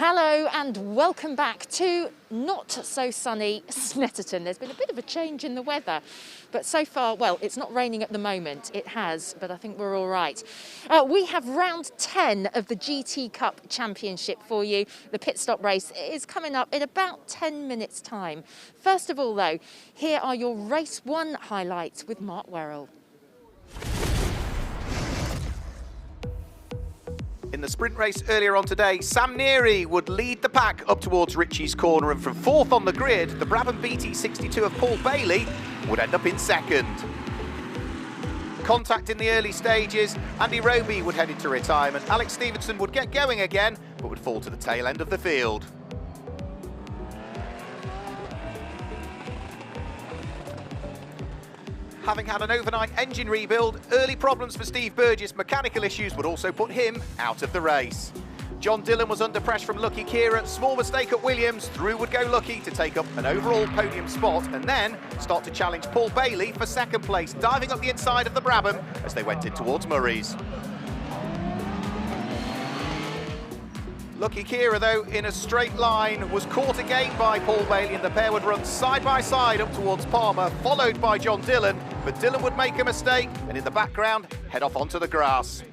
Hello and welcome back to not so sunny Snetterton. There's been a bit of a change in the weather, but so far, well, it's not raining at the moment. It has, but I think we're all right. We have round 10 of the GT Cup Championship for you. The pit stop race is coming up in about 10 minutes' time. First of all, though, here are your race 1 highlights with Mark Werrell. In the sprint race earlier on today, Sam Neary would lead the pack up towards Ritchie's corner, and from 4th on the grid, the Brabham BT62 of Paul Bailey would end up in 2nd. Contact in the early stages, Andy Roby would head into retirement. Alex Stevenson would get going again, but would fall to the tail end of the field. Having had an overnight engine rebuild, early problems for Steve Burgess, mechanical issues would also put him out of the race. John Dillon was under pressure from Lucky Kira, small mistake at Williams, through would go Lucky to take up an overall podium spot and then start to challenge Paul Bailey for 2nd place, diving up the inside of the Brabham as they went in towards Murray's. Lucky Kira, though, in a straight line, was caught again by Paul Bailey, and the pair would run side by side up towards Palmer, followed by John Dillon, but Dillon would make a mistake and in the background head off onto the grass.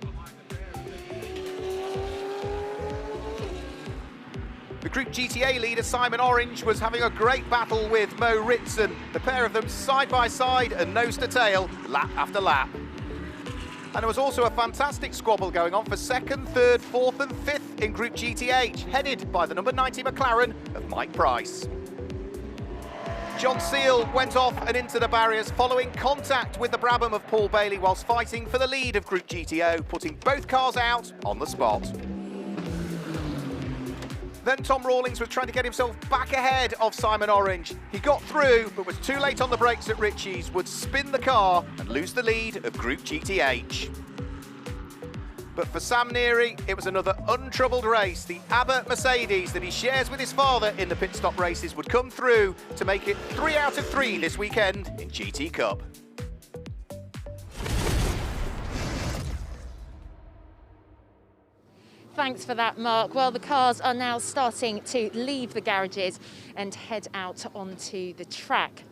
The Group GTA leader Simon Orange was having a great battle with Mo Ritson, the pair of them side by side and nose to tail, lap after lap. And there was also a fantastic squabble going on for 2nd, 3rd, 4th and 5th in Group GTH, headed by the number 90 McLaren of Mike Price. John Seal went off and into the barriers following contact with the Brabham of Paul Bailey whilst fighting for the lead of Group GTO, putting both cars out on the spot. Then Tom Rawlings was trying to get himself back ahead of Simon Orange. He got through, but was too late on the brakes at Ritchie's, would spin the car and lose the lead of Group GTH. But for Sam Neary, it was another untroubled race. The Abbott Mercedes that he shares with his father in the pit stop races would come through to make it 3 out of 3 this weekend in GT Cup. Thanks for that, Mark. Well, the cars are now starting to leave the garages and head out onto the track.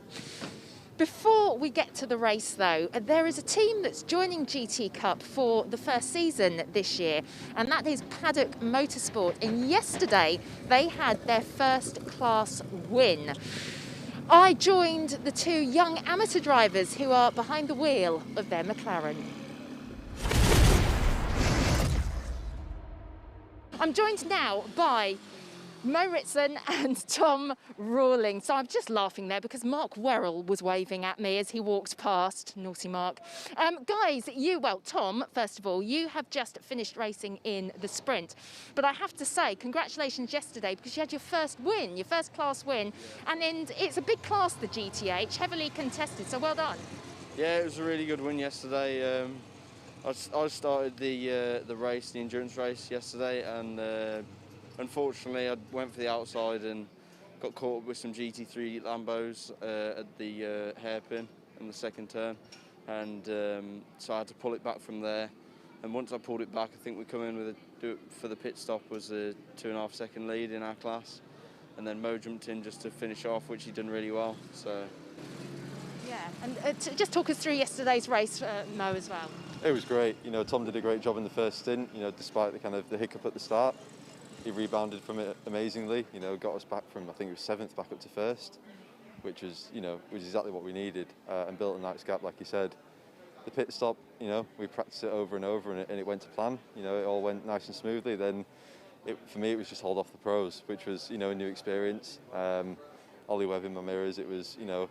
Before we get to the race, though, there is a team that's joining GT Cup for the first season this year, and that is Paddock Motorsport. And yesterday, they had their first class win. I joined the 2 young amateur drivers who are behind the wheel of their McLaren. I'm joined now by Mo Ritson and Tom Rawlings. So I'm just laughing there because Mark Werrell was waving at me as he walked past. Naughty Mark. Guys, Tom, first of all, you have just finished racing in the sprint. But I have to say, congratulations yesterday because you had your first win, your first class win. And then it's a big class, the GTH, heavily contested, so well done. Yeah, it was a really good win yesterday. I started the race, the endurance race yesterday, and unfortunately I went for the outside and got caught up with some GT3 Lambos at the hairpin in the 2nd turn, and so I had to pull it back from there. And once I pulled it back, I think we come in with for the pit stop was a 2.5 second lead in our class, and then Mo jumped in just to finish off, which he done really well. So. Yeah, and just talk us through yesterday's race, Mo, as well. It was great. You know, Tom did a great job in the first stint. You know, despite the hiccup at the start, he rebounded from it amazingly. You know, got us back from, I think it was 7th back up to 1st, which was exactly what we needed, and built a nice gap, like you said. The pit stop, you know, we practiced it over and over, and it went to plan. You know, it all went nice and smoothly. Then, for me, it was just hold off the pros, which was, you know, a new experience. Ollie Webb in my mirrors. It was, you know,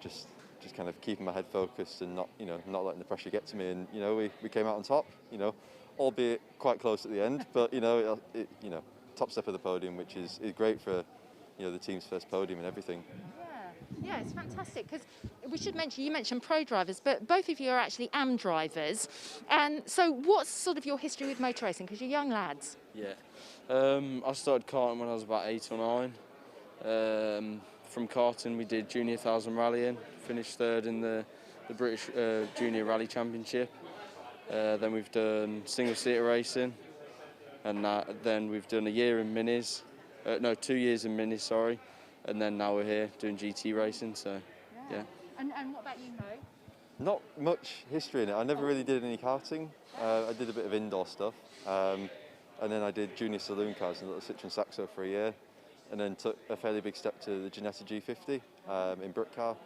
just kind of keeping my head focused and not letting the pressure get to me. And you know, we came out on top. You know, albeit quite close at the end, but you know, top step of the podium, which is great for, you know, the team's first podium and everything. Yeah, it's fantastic because we should mention, you mentioned pro drivers, but both of you are actually AM drivers. And so what's sort of your history with motor racing? Because you're young lads. Yeah, I started karting when I was about 8 or 9. From karting we did Junior 1000 rallying, finished 3rd in the British Junior Rally Championship. Then we've done single seater racing, and then we've done a year in minis, 2 years in minis, sorry, and then now we're here doing GT racing. So, yeah. And what about you, Mo? Not much history in it. I never really did any karting. I did a bit of indoor stuff, and then I did junior saloon cars in a little Citroen Saxo for a year, and then took a fairly big step to the Ginetta G50 in Brookcar.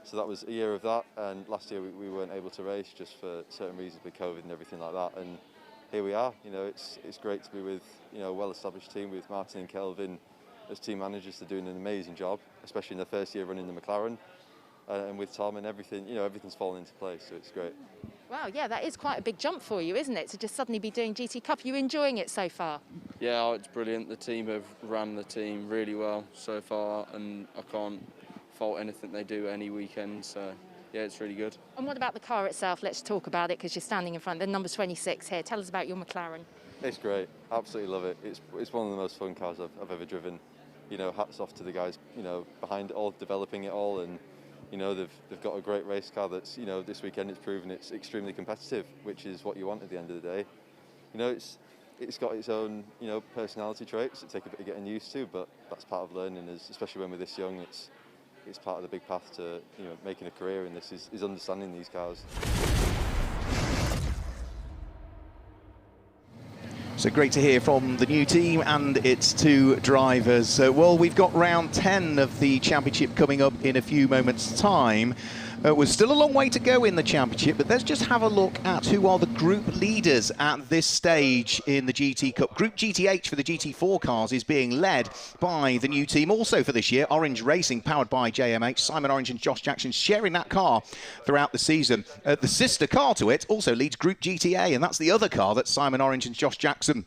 So that was a year of that, and last year we weren't able to race just for certain reasons with COVID and everything like that. And here we are. You know, it's great to be with, you know, a well-established team with Martin and Kelvin as team managers. They're doing an amazing job, especially in their first year running the McLaren. And with Tom and everything, you know, everything's fallen into place, so it's great. Wow, yeah, that is quite a big jump for you, isn't it? To just suddenly be doing GT Cup. Are you enjoying it so far? Yeah, it's brilliant. The team have ran the team really well so far, and I can't fault anything they do any weekend. So, yeah, it's really good. And what about the car itself? Let's talk about it because you're standing in front. The number 26 here. Tell us about your McLaren. It's great. Absolutely love it. It's one of the most fun cars I've ever driven. You know, hats off to the guys, you know, behind it all, developing it all, and you know, they've got a great race car that's, you know, this weekend it's proven it's extremely competitive, which is what you want at the end of the day. You know, it's got its own, you know, personality traits that take a bit of getting used to, but that's part of learning, especially when we're this young. It's part of the big path to, you know, making a career in this is understanding these cars. So great to hear from the new team and its two drivers. Well, we've got round 10 of the championship coming up in a few moments' time. We're still a long way to go in the championship, but let's just have a look at who are the group leaders at this stage in the GT Cup. Group GTH for the GT4 cars is being led by the new team also for this year, Orange Racing, powered by JMH. Simon Orange and Josh Jackson sharing that car throughout the season. The sister car to it also leads Group GTA, and that's the other car that Simon Orange and Josh Jackson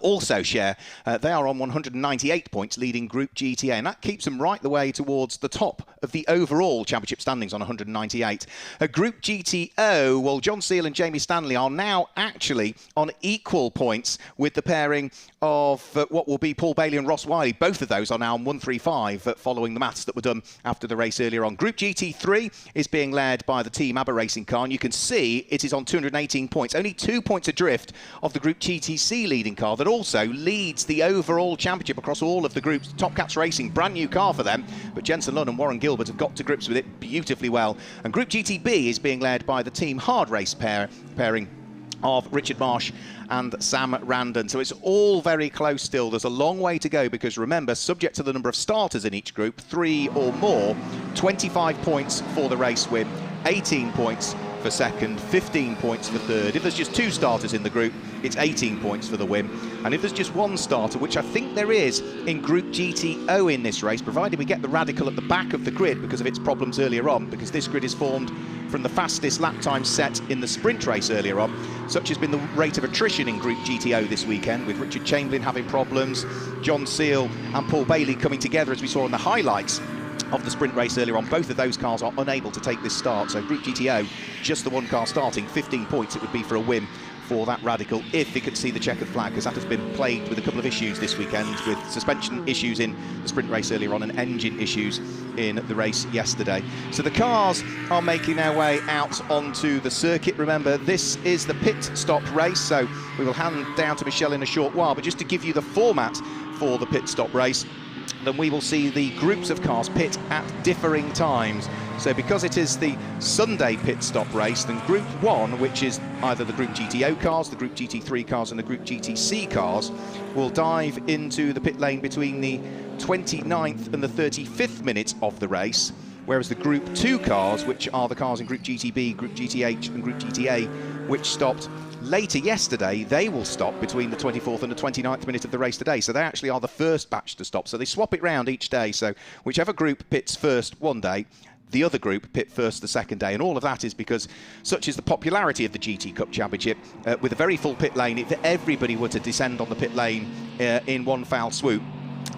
also share. They are on 198 points, leading Group GTA, and that keeps them right the way towards the top of the overall championship standings on 198. Group GTO, well, John Seal and Jamie Stanley are now actually on equal points with the pairing of what will be Paul Bailey and Ross Wiley. Both of those are now on 135 following the maths that were done after the race earlier on. Group GT3 is being led by the Team ABBA Racing car, and you can see it is on 218 points, only 2 points adrift of the Group GTC leading car that also leads the overall championship across all of the groups. Top Cats Racing, brand new car for them, but Jensen Lunn and Warren Gilbert have got to grips with it beautifully well. And Group GTB is being led by the Team Hard Race pairing of Richard Marsh and Sam Randon. So it's all very close still. There's a long way to go because remember, subject to the number of starters in each group, 3 or more, 25 points for the race win, 18 points for second, 15 points for third. If there's just 2 starters in the group, it's 18 points for the win. And if there's just 1 starter, which I think there is in Group GTO in this race, provided we get the Radical at the back of the grid because of its problems earlier on, because this grid is formed from the fastest lap time set in the sprint race earlier on. Such has been the rate of attrition in Group GTO this weekend, with Richard Chamberlain having problems, John Seal and Paul Bailey coming together, as we saw in the highlights of the sprint race earlier on. Both of those cars are unable to take this start, so Group GTO, just the 1 car starting, 15 points it would be for a win for that Radical if they could see the checkered flag, because that has been plagued with a couple of issues this weekend, with suspension issues in the sprint race earlier on and engine issues in the race yesterday. So the cars are making their way out onto the circuit. Remember, this is the pit stop race, so we will hand down to Michelle in a short while, but just to give you the format for the pit stop race, then we will see the groups of cars pit at differing times. So because it is the Sunday pit stop race, then Group 1, which is either the Group GTO cars, the Group GT3 cars and the Group GTC cars, will dive into the pit lane between the 29th and the 35th minute of the race, whereas the Group 2 cars, which are the cars in Group GTB, Group GTH and Group GTA, which stopped later yesterday, they will stop between the 24th and the 29th minute of the race today. So they actually are the first batch to stop. So they swap it round each day. So whichever group pits first one day, the other group pit first the second day. And all of that is because such is the popularity of the GT Cup Championship. With a very full pit lane, if everybody were to descend on the pit lane in one foul swoop,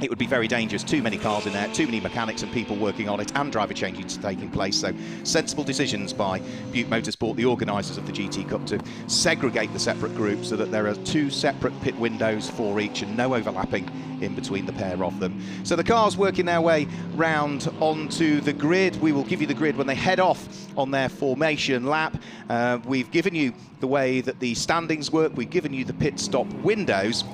it would be very dangerous. Too many cars in there, too many mechanics and people working on it, and driver changes taking place. So sensible decisions by Butte Motorsport, the organisers of the GT Cup, to segregate the separate groups so that there are 2 separate pit windows for each and no overlapping in between the pair of them. So the cars working their way round onto the grid. We will give you the grid when they head off on their formation lap. We've given you the way that the standings work. We've given you the pit stop windows.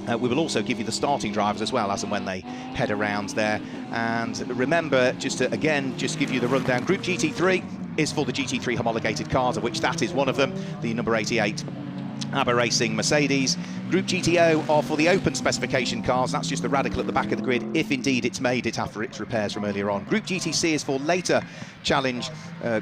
We will also give you the starting drivers as well, as and when they head around there. And remember, just to again just give you the rundown, Group GT3 is for the GT3 homologated cars, of which that is one of them, the number 88 ABBA Racing Mercedes. Group GTO are for the open specification cars. That's just the radical at the back of the grid, if indeed it's made it after its repairs from earlier on. Group GTC is for later challenge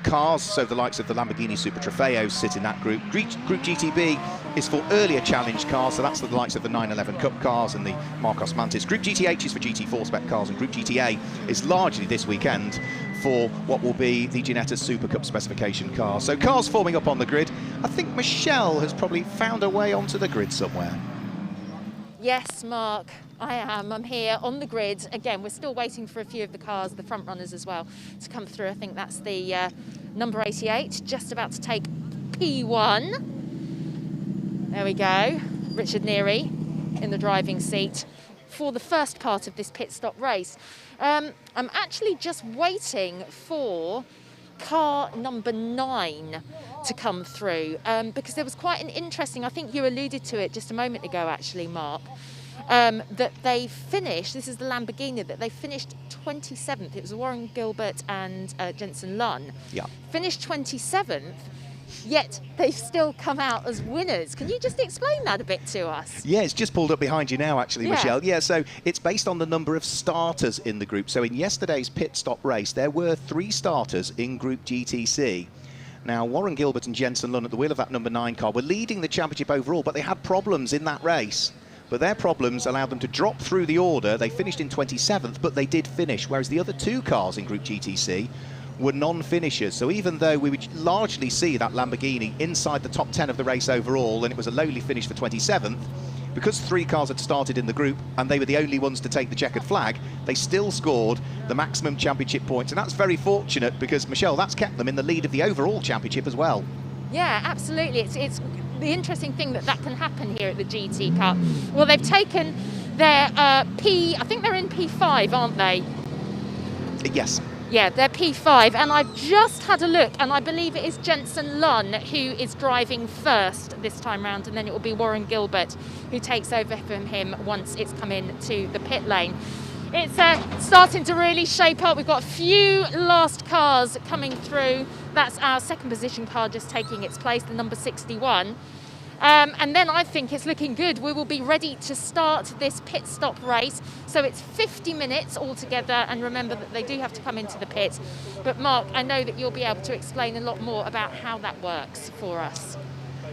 cars, so the likes of the Lamborghini Super Trofeos sit in that group. Group GTB is for earlier challenge cars, so that's the likes of the 911 Cup cars and the Marcos Mantis. Group GTH is for GT4 spec cars, and Group GTA is largely this weekend for what will be the Ginetta Super Cup specification cars. So cars forming up on the grid. I think Michelle has probably found her way onto the grid somewhere. Yes, Mark, I am. I'm here on the grid. Again, we're still waiting for a few of the cars, the front runners as well, to come through. I think that's the number 88, just about to take P1. There we go. Richard Neary in the driving seat for the first part of this pit stop race. I'm actually just waiting for car number 9 to come through, because there was quite an interesting, I think you alluded to it just a moment ago actually, Mark, that they finished, this is the Lamborghini, that they finished 27th. It was Warren Gilbert and Jensen Lunn. Yeah. Finished 27th. Yet they've still come out as winners. Can you just explain that a bit to us? Yeah, it's just pulled up behind you now, actually, Michelle. Yeah, so it's based on the number of starters in the group. So in yesterday's pit stop race, there were 3 starters in Group GTC. Now, Warren Gilbert and Jensen Lunn at the wheel of that number 9 car were leading the championship overall, but they had problems in that race. But their problems allowed them to drop through the order. They finished in 27th, but they did finish, whereas the other 2 cars in Group GTC were non-finishers. So even though we would largely see that Lamborghini inside the top 10 of the race overall, and it was a lowly finish for 27th, because 3 cars had started in the group and they were the only ones to take the checkered flag, they still scored the maximum championship points. And that's very fortunate because, Michelle, that's kept them in the lead of the overall championship as well. Yeah, absolutely. It's the interesting thing that can happen here at the GT Cup. Well, they've taken their I think they're in P5, aren't they? Yes. Yeah, they're P5, and I've just had a look, and I believe it is Jensen Lunn who is driving first this time round, and then it will be Warren Gilbert who takes over from him once it's come into the pit lane. It's starting to really shape up. We've got a few last cars coming through. That's our second position car just taking its place, the number 61. And then I think it's looking good. We will be ready to start this pit stop race. So it's 50 minutes altogether, and remember that they do have to come into the pit. But Mark, I know that you'll be able to explain a lot more about how that works for us.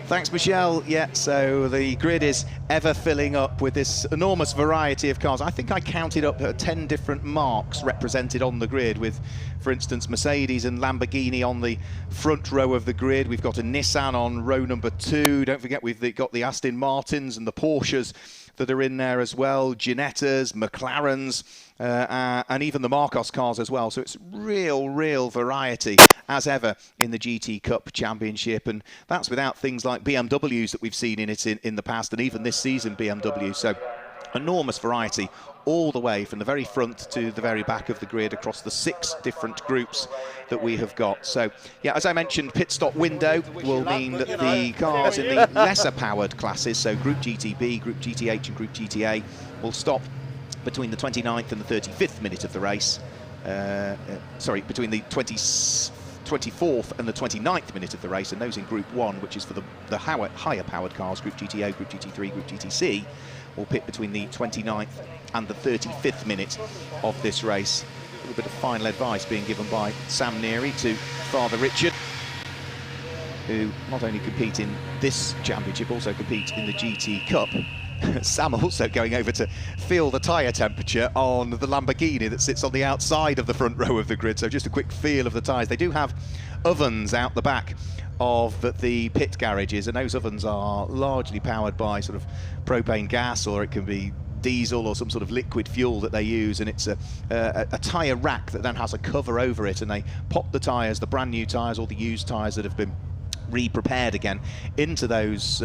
Thanks, Michelle. Yeah, so the grid is ever filling up with this enormous variety of cars. I think I counted up 10 different marques represented on the grid with, for instance, Mercedes and Lamborghini on the front row of the grid. We've got a Nissan on row number 2. Don't forget we've got the Aston Martins and the Porsches that are in there as well, Ginettas, McLarens, and even the Marcos cars as well. So it's real variety as ever in the GT Cup Championship, and that's without things like BMWs that we've seen in it in the past, and even this season BMW. So enormous variety all the way from the very front to the very back of the grid across the 6 different groups that we have got. So yeah, as I mentioned, pit stop window will mean that the cars in the lesser powered classes, so Group GTB, Group GTH and Group GTA, will stop between the 29th and the 35th minute of the race. Between the 24th and the 29th minute of the race, and those in Group 1, which is for the higher powered cars, Group GTO, Group GT3, Group GTC, will pit between the 29th and the 35th minute of this race. A little bit of final advice being given by Sam Neary to Father Richard, who not only compete in this championship, also compete in the GT Cup. Sam also going over to feel the tyre temperature on the Lamborghini that sits on the outside of the front row of the grid. So just a quick feel of the tyres. They do have ovens out the back of the pit garages, and those ovens are largely powered by sort of propane gas, or it can be diesel or some sort of liquid fuel that they use, and it's a tyre rack that then has a cover over it, and they pop the tyres, the brand new tyres or the used tyres that have been re-prepared again, into those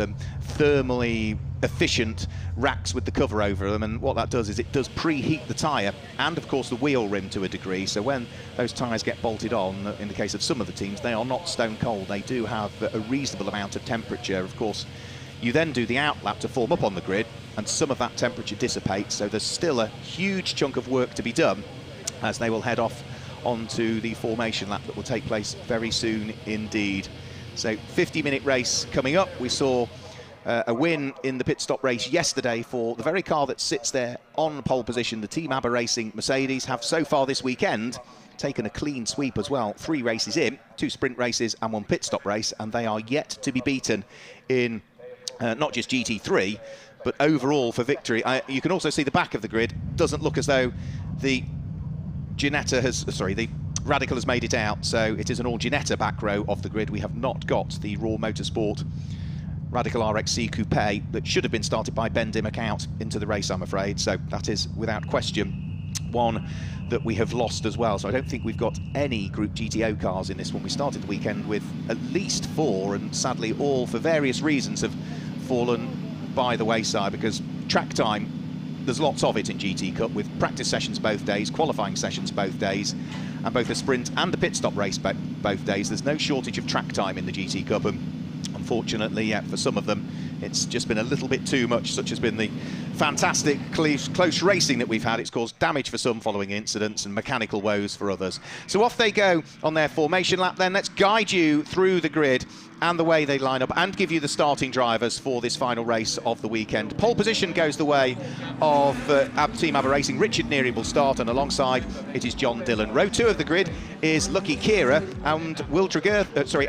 thermally efficient racks with the cover over them. And what that does is it does preheat the tyre and of course the wheel rim to a degree, so when those tyres get bolted on, in the case of some of the teams, they are not stone cold. They do have a reasonable amount of temperature. Of course, you then do the outlap to form up on the grid, and some of that temperature dissipates, so there's still a huge chunk of work to be done as they will head off onto the formation lap that will take place very soon indeed. So 50-minute race coming up. We saw a win in the pit stop race yesterday for the very car that sits there on pole position. The Team ABBA Racing Mercedes have so far this weekend taken a clean sweep as well. 3 races in, 2 sprint races and 1 pit stop race, and they are yet to be beaten in not just GT3, but overall for victory. You can also see the back of the grid. Doesn't look as though the Radical has made it out, so it is an all Ginetta back row of the grid. We have not got the Raw Motorsport Radical RXC Coupe that should have been started by Ben Dimmock out into the race, I'm afraid. So that is without question one that we have lost as well. So I don't think we've got any Group GTO cars in this one. We started the weekend with at least 4, and sadly all for various reasons have fallen by the wayside, because track time, there's lots of it in GT Cup, with practice sessions both days, qualifying sessions both days, and both the sprint and the pit stop race both days. There's no shortage of track time in the GT Cup, and unfortunately, for some of them, it's just been a little bit too much. Such has been the fantastic close racing that we've had. It's caused damage for some following incidents and mechanical woes for others. So off they go on their formation lap then. Let's guide you through the grid and the way they line up, and give you the starting drivers for this final race of the weekend. Pole position goes the way of Team ABBA Racing. Richard Neary will start, and alongside it is John Dillon. Row 2 of the grid is Lucky Kira and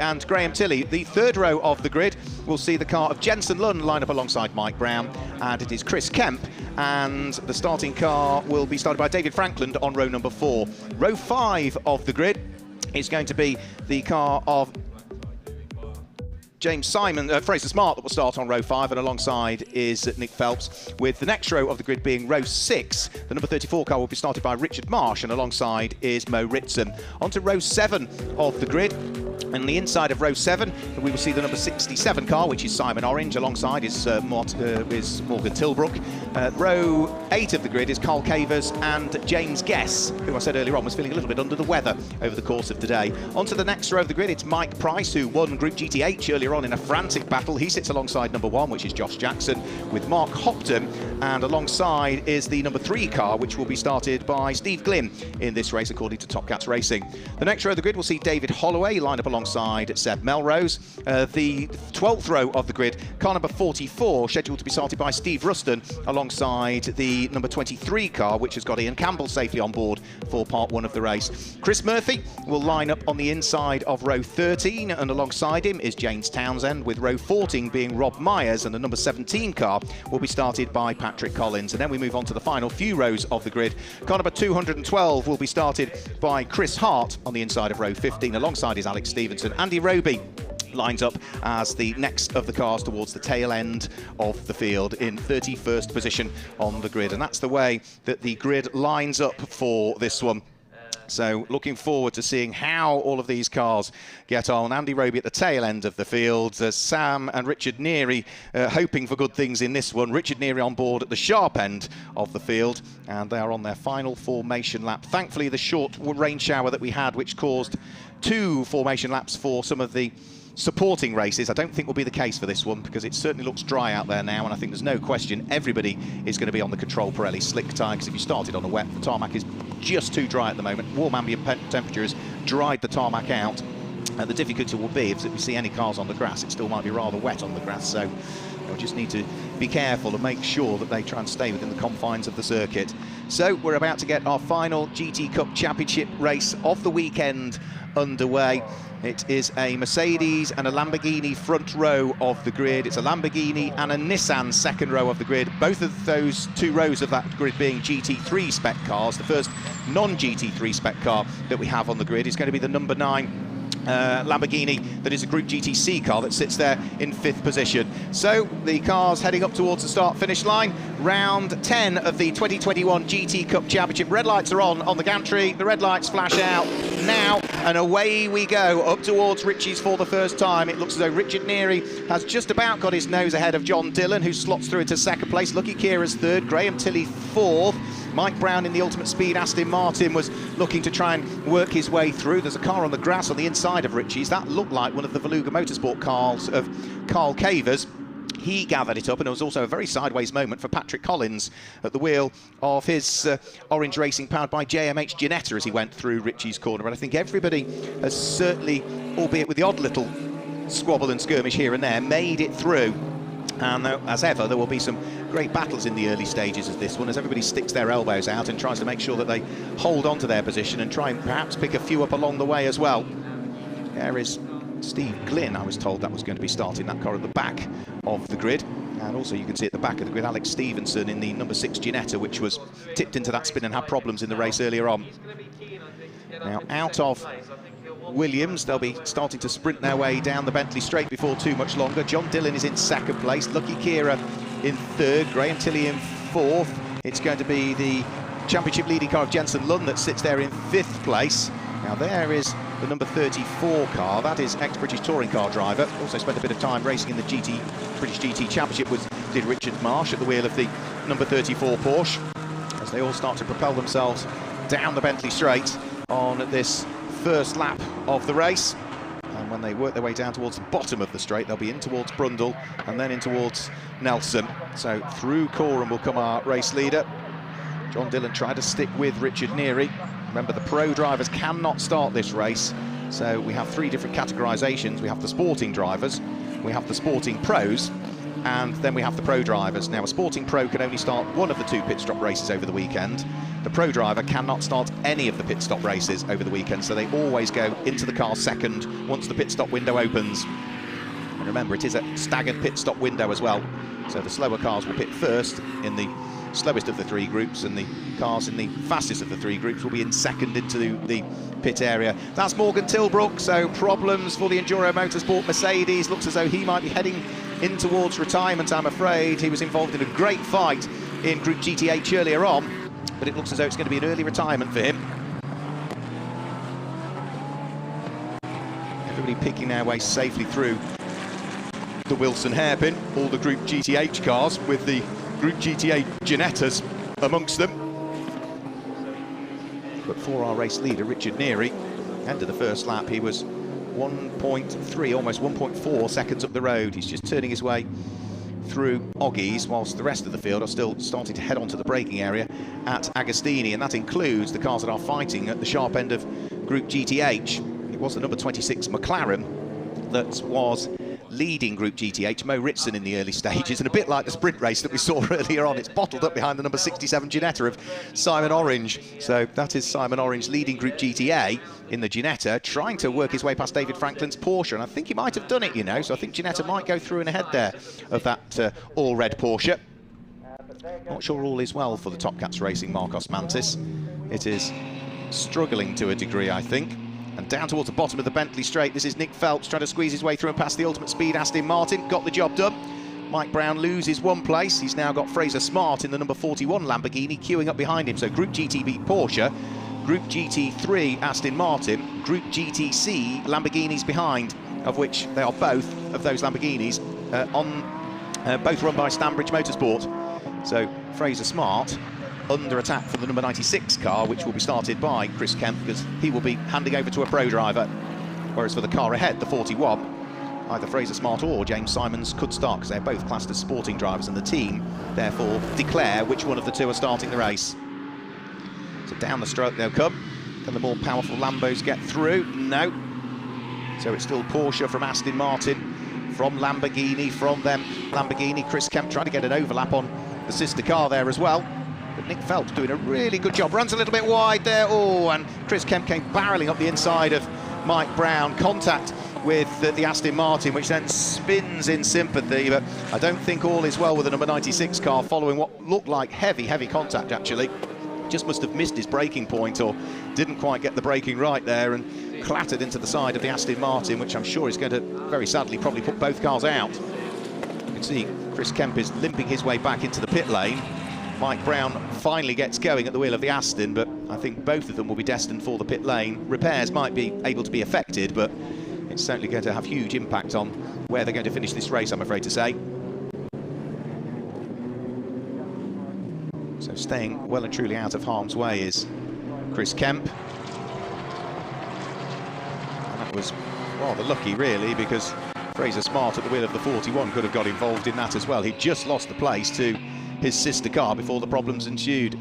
and Graham Tilley. The 3rd row of the grid will see the car of Jensen Lund line up alongside Mike Brown, and it is Chris Kemp, and the starting car will be started by David Frankland on row number 4. Row 5 of the grid is going to be the car of Fraser Smart that will start on row 5, and alongside is Nick Phelps, with the next row of the grid being row 6. The number 34 car will be started by Richard Marsh, and alongside is Mo Ritson. On to row 7 of the grid. And the inside of row 7, we will see the number 67 car, which is Simon Orange. Alongside is Morgan Tilbrook. Row 8 of the grid is Carl Cavers and James Guess, who I said earlier on was feeling a little bit under the weather over the course of today. On to the next row of the grid, it's Mike Price, who won Group GTH earlier on in a frantic battle. He sits alongside number 1, which is Josh Jackson, with Mark Hopton. And alongside is the number 3 car, which will be started by Steve Glynn in this race, according to Top Cats Racing. The next row of the grid will see David Holloway line up alongside Seb Melrose. The 12th row of the grid, car number 44, scheduled to be started by Steve Ruston alongside the number 23 car, which has got Ian Campbell safely on board for part 1 of the race. Chris Murphy will line up on the inside of row 13, and alongside him is James Townsend, with row 14 being Rob Myers, and the number 17 car will be started by Patrick Collins. And then we move on to the final few rows of the grid. Car number 212 will be started by Chris Hart on the inside of row 15, alongside is Alex Stevenson. Andy Roby lines up as the next of the cars towards the tail end of the field in 31st position on the grid. And that's the way that the grid lines up for this one. So looking forward to seeing how all of these cars get on. Andy Roby at the tail end of the field. Sam and Richard Neary hoping for good things in this one. Richard Neary on board at the sharp end of the field, and they are on their final formation lap. Thankfully, the short rain shower that we had, which caused 2 formation laps for some of the supporting races, I don't think will be the case for this one, because it certainly looks dry out there now, and I think there's no question everybody is going to be on the Control Pirelli slick tyre, because if you started on a wet, the tarmac is just too dry at the moment. Warm ambient temperature has dried the tarmac out, and the difficulty will be if we see any cars on the grass, it still might be rather wet on the grass, so we'll just need to be careful and make sure that they try and stay within the confines of the circuit. So we're about to get our final GT Cup Championship race of the weekend underway. It is a Mercedes and a Lamborghini front row of the grid. It's a Lamborghini and a Nissan second row of the grid. Both of those 2 rows of that grid being GT3 spec cars. The first non-GT3 spec car that we have on the grid is going to be the number 9 Lamborghini that is a Group GTC car that sits there in 5th position. So the cars heading up towards the start-finish line. Round 10 of the 2021 GT Cup Championship. Red lights are on the gantry. The red lights flash out now, and away we go up towards Ritchie's for the first time. It looks as though Richard Neary has just about got his nose ahead of John Dillon, who slots through into 2nd place. Lucky Kira's 3rd, Graham Tilley 4th. Mike Brown in the Ultimate Speed Aston Martin was looking to try and work his way through. There's a car on the grass on the inside of Ritchie's. That looked like one of the Veluga Motorsport cars of Carl Cavers. He gathered it up, and it was also a very sideways moment for Patrick Collins at the wheel of his Orange Racing powered by JMH Ginetta as he went through Ritchie's corner. But I think everybody has certainly, albeit with the odd little squabble and skirmish here and there, made it through. And as ever, there will be some great battles in the early stages of this one as everybody sticks their elbows out and tries to make sure that they hold on to their position and try and perhaps pick a few up along the way as well. There is Steve Glynn, I was told that was going to be starting that car at the back of the grid. And also you can see at the back of the grid Alex Stevenson in the number 6 Ginetta, which was tipped into that spin and had problems in the race earlier on. Now out of Williams, they'll be starting to sprint their way down the Bentley Straight before too much longer. John Dillon is in 2nd place, Lucky Kira in 3rd, Graham Tilley in 4th. It's going to be the championship leading car of Jensen Lund that sits there in 5th place. Now there is the number 34 car, that is ex-British touring car driver, also spent a bit of time racing in the British GT Championship did Richard Marsh at the wheel of the number 34 Porsche, as they all start to propel themselves down the Bentley Straight on this first lap of the race. And when they work their way down towards the bottom of the straight, they'll be in towards Brundle and then in towards Nelson. So through Coram will come our race leader. John Dillon tried to stick with Richard Neary. Remember, the pro drivers cannot start this race, so we have 3 different categorisations. We have the sporting drivers, we have the sporting pros, and then we have the pro drivers. Now, a sporting pro can only start one of the 2 pit stop races over the weekend. The pro driver cannot start any of the pit stop races over the weekend, so they always go into the car second once the pit stop window opens. And remember, it is a staggered pit stop window as well, so the slower cars will pit first in the slowest of the 3 groups, and the cars in the fastest of the 3 groups will be in second into the pit area. That's Morgan Tilbrook, so problems for the Enduro Motorsport Mercedes. Looks as though he might be heading in towards retirement, I'm afraid. He was involved in a great fight in Group GTH earlier on, but it looks as though it's going to be an early retirement for him. Everybody picking their way safely through the Wilson hairpin, all the Group GTH cars with the Group GT8 Ginettas amongst them. But for our race leader, Richard Neary, end of the first lap, he was 1.3, almost 1.4 seconds up the road. He's just turning his way through Oggies, whilst the rest of the field are still starting to head onto the braking area at Agostini, and that includes the cars that are fighting at the sharp end of Group GTH. It was the number 26 McLaren that was leading Group GTH, Mo Ritson in the early stages, and a bit like the sprint race that we saw earlier on, it's bottled up behind the number 67 Ginetta of Simon Orange. So that is Simon Orange leading Group GTA in the Ginetta, trying to work his way past David Franklin's Porsche, and I think he might have done it, you know, so I think Ginetta might go through and ahead there of that all-red Porsche. Not sure all is well for the Top Cats Racing Marcos Mantis. It is struggling to a degree, I think. And down towards the bottom of the Bentley Straight, this is Nick Phelps trying to squeeze his way through and past the Ultimate Speed Aston Martin. Got the job done. Mike Brown loses 1 place. He's now got Fraser Smart in the number 41 Lamborghini queuing up behind him. So Group GT beat Porsche, Group GT3 Aston Martin, Group GTC Lamborghinis behind, of which they are both of those Lamborghinis both run by Stanbridge Motorsport. So Fraser Smart under attack for the number 96 car, which will be started by Chris Kemp, because he will be handing over to a pro driver. Whereas for the car ahead, the 41, either Fraser Smart or James Simons could start, because they're both classed as sporting drivers, and the team therefore declare which one of the 2 are starting the race. So down the stroke they'll come. Can the more powerful Lambos get through? No. So it's still Porsche from Aston Martin, from Lamborghini, from them Lamborghini. Chris Kemp trying to get an overlap on the sister car there as well. But Nick Phelps doing a really good job. Runs a little bit wide there. Oh, and Chris Kemp came barrelling up the inside of Mike Brown. Contact with the Aston Martin, which then spins in sympathy. But I don't think all is well with the number 96 car, following what looked like heavy contact, actually. Just must have missed his braking point, or didn't quite get the braking right there, and clattered into the side of the Aston Martin, which I'm sure is going to, very sadly, probably put both cars out. You can see Chris Kemp is limping his way back into the pit lane. Mike Brown finally gets going at the wheel of the Aston, but I think both of them will be destined for the pit lane. Repairs might be able to be affected, but it's certainly going to have huge impact on where they're going to finish this race, I'm afraid to say. So staying well and truly out of harm's way is Chris Kemp. And that was rather lucky, really, because Fraser Smart at the wheel of the 41 could have got involved in that as well. He'd just lost the place to his sister car before the problems ensued.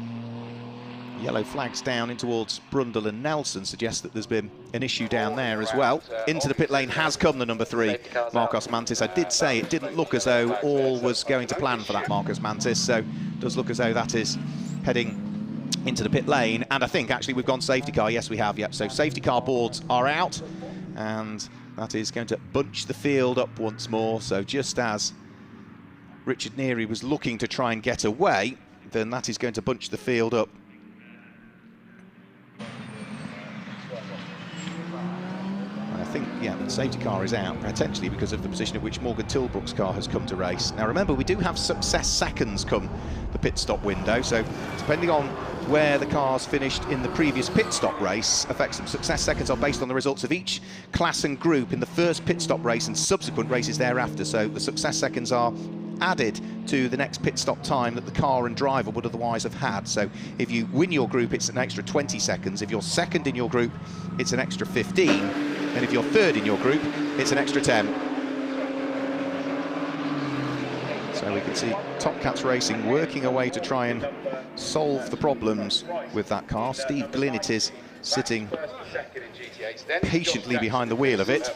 Yellow flags down in towards Brundle and Nelson suggest that there's been an issue down there as well. Into the pit lane has come the number 3, Marcos Mantis. I did say it didn't look as though all was going to plan for that Marcos Mantis, so it does look as though that is heading into the pit lane. And I think actually we've gone safety car. Yes, we have, yep. So safety car boards are out, and that is going to bunch the field up once more. So just as Richard Neary was looking to try and get away, then that is going to bunch the field up. I think, yeah, the safety car is out, potentially because of the position at which Morgan Tilbrook's car has come to race. Now remember, we do have success seconds come the pit stop window, so depending on where the cars finished in the previous pit stop race affects them. Success seconds are based on the results of each class and group in the first pit stop race and subsequent races thereafter. So the success seconds are added to the next pit stop time that the car and driver would otherwise have had. So if you win your group, it's an extra 20 seconds. If you're second in your group, it's an extra 15. And if you're third in your group, it's an extra 10. So we can see Top Cats Racing working away to try and solve the problems with that car. Steve Glynn it is sitting patiently behind the wheel of it.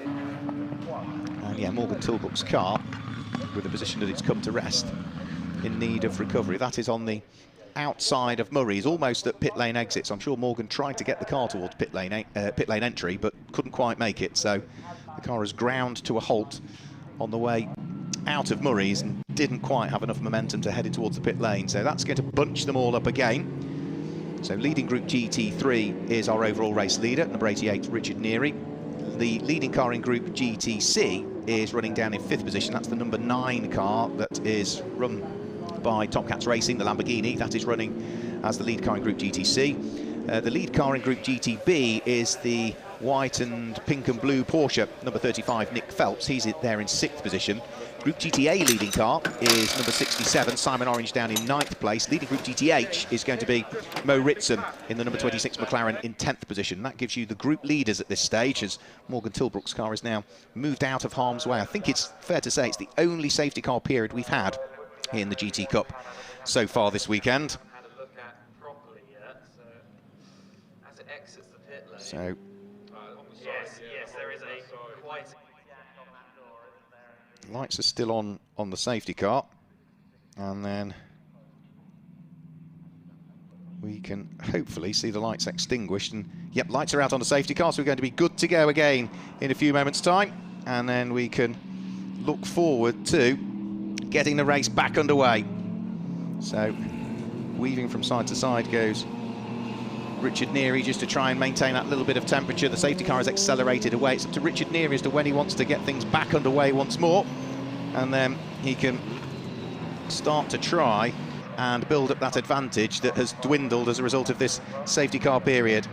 And yeah, Morgan Tilbrook's car, with the position that it's come to rest, in need of recovery. That is on the outside of Murray's, almost at pit lane exit. So I'm sure Morgan tried to get the car towards pit lane entry, but couldn't quite make it. So the car has ground to a halt on the way out of Murray's and didn't quite have enough momentum to head in towards the pit lane. So that's going to bunch them all up again. So leading Group GT3 is our overall race leader, number 88, Richard Neary. The leading car in Group GTC is running down in 5th position. That's the number 9 car that is run by Top Cats Racing, the Lamborghini. That is running as the lead car in Group GTC. The lead car in Group GTB is the white and pink and blue Porsche, number 35, Nick Phelps. He's there in 6th position. Group GTA leading car is number 67, Simon Orange, down in 9th place. Leading Group GTH is going to be Mo Ritson in the number 26 McLaren in 10th position. That gives you the group leaders at this stage, as Morgan Tilbrook's car is now moved out of harm's way. I think it's fair to say it's the only safety car period we've had in the GT Cup so far this weekend. So yes, there is a quite lights are still on the safety car, and then we can hopefully see the lights extinguished, and yep, lights are out on the safety car, so we're going to be good to go again in a few moments time, and then we can look forward to getting the race back underway. So weaving from side to side goes Richard Neary, just to try and maintain that little bit of temperature. The safety car has accelerated away. It's up to Richard Neary as to when he wants to get things back underway once more, and then he can start to try and build up that advantage that has dwindled as a result of this safety car period.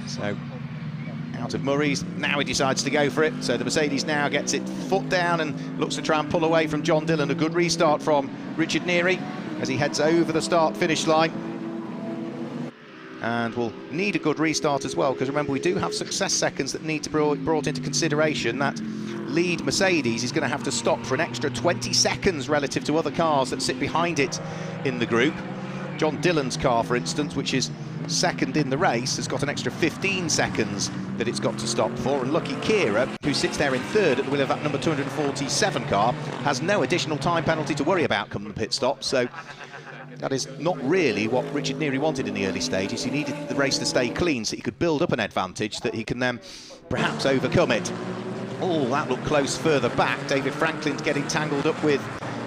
So out of Murray's, now he decides to go for it. So the Mercedes now gets it foot down and looks to try and pull away from John Dillon. A good restart from Richard Neary as he heads over the start-finish line. And we'll need a good restart as well, because remember, we do have success seconds that need to be brought into consideration. That lead Mercedes is going to have to stop for an extra 20 seconds relative to other cars that sit behind it in the group. John Dillon's car, for instance, which is second in the race, has got an extra 15 seconds that it's got to stop for, and Lucky Kira, who sits there in third at the wheel of that number 247 car, has no additional time penalty to worry about come the pit stop. So that is not really what Richard Neary wanted in the early stages. He needed the race to stay clean so he could build up an advantage that he can then perhaps overcome it. Oh, that looked close further back. David Franklin's getting tangled up with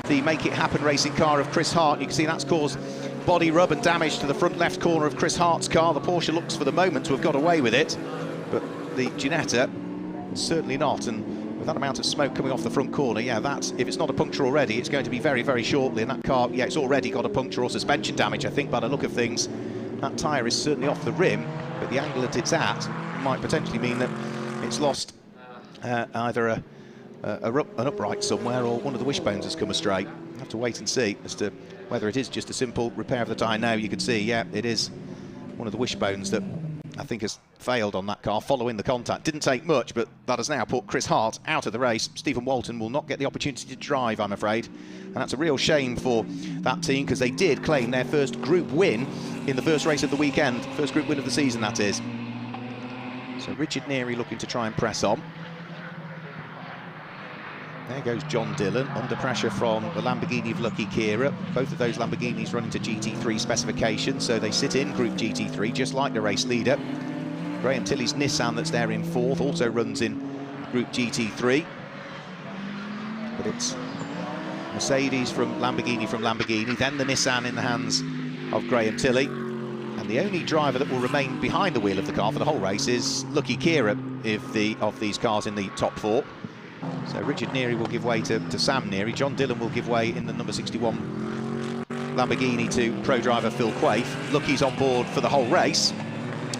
the Make It Happen racing car of Chris Hart. You can see that's caused body rub and damage to the front left corner of Chris Hart's car. The Porsche looks for the moment to have got away with it, but the Ginetta certainly not. And with that amount of smoke coming off the front corner, yeah, that's, if it's not a puncture already, it's going to be very, very shortly. And that car, yeah, it's already got a puncture or suspension damage, I think, by the look of things. That tyre is certainly off the rim, but the angle that it's at might potentially mean that it's lost either an upright somewhere or one of the wishbones has come astray. We'll have to wait and see as to whether it is just a simple repair of the tyre. Now you can see, yeah, it is one of the wishbones that I think has failed on that car following the contact. Didn't take much, but that has now put Chris Hart out of the race. Stephen Walton will not get the opportunity to drive, I'm afraid. And that's a real shame for that team, because they did claim their first group win in the first race of the weekend. First group win of the season, that is. So Richard Neary looking to try and press on. There goes John Dillon, under pressure from the Lamborghini of Lucky Kira. Both of those Lamborghinis running to GT3 specifications, so they sit in Group GT3, just like the race leader. Graham Tilley's Nissan that's there in fourth also runs in Group GT3. But it's Mercedes from Lamborghini, then the Nissan in the hands of Graham Tilley. And the only driver that will remain behind the wheel of the car for the whole race is Lucky Kira, of these cars in the top four. So Richard Neary will give way to Sam Neary. John Dillon will give way in the number 61 Lamborghini to pro driver Phil Quaife. Lucky's on board for the whole race,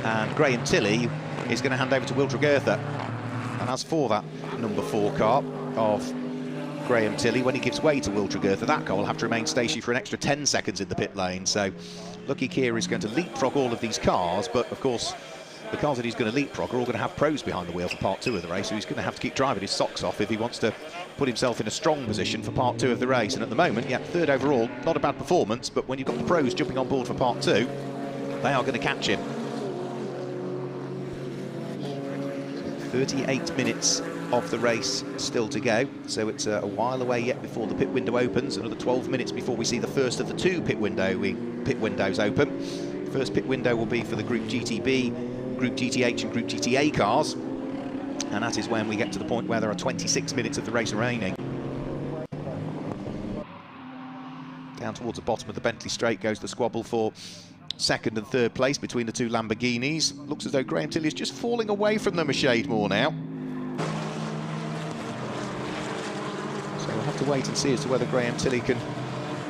and Graham Tilley is going to hand over to Will Tregertha. And as for that number 4 car of Graham Tilley, when he gives way to Will Tregertha, that car will have to remain stationary for an extra 10 seconds in the pit lane. So Lucky Kira is going to leapfrog all of these cars, but of course the cars that he's going to leapfrog are all going to have pros behind the wheel for part 2 of the race, so he's going to have to keep driving his socks off if he wants to put himself in a strong position for part 2 of the race. And at the moment, yeah, 3rd overall, not a bad performance, but when you've got the pros jumping on board for part 2, they are going to catch him. 38 minutes of the race still to go, so it's a while away yet before the pit window opens. Another 12 minutes before we see the first of the 2 pit windows open. First pit window will be for the Group GTB, Group GTH and Group GTA cars, and that is when we get to the point where there are 26 minutes of the race remaining. Down towards the bottom of the Bentley straight goes the squabble for 2nd and 3rd place between the 2 Lamborghinis. Looks as though Graham Tilley is just falling away from them a shade more now. So we'll have to wait and see as to whether Graham Tilley can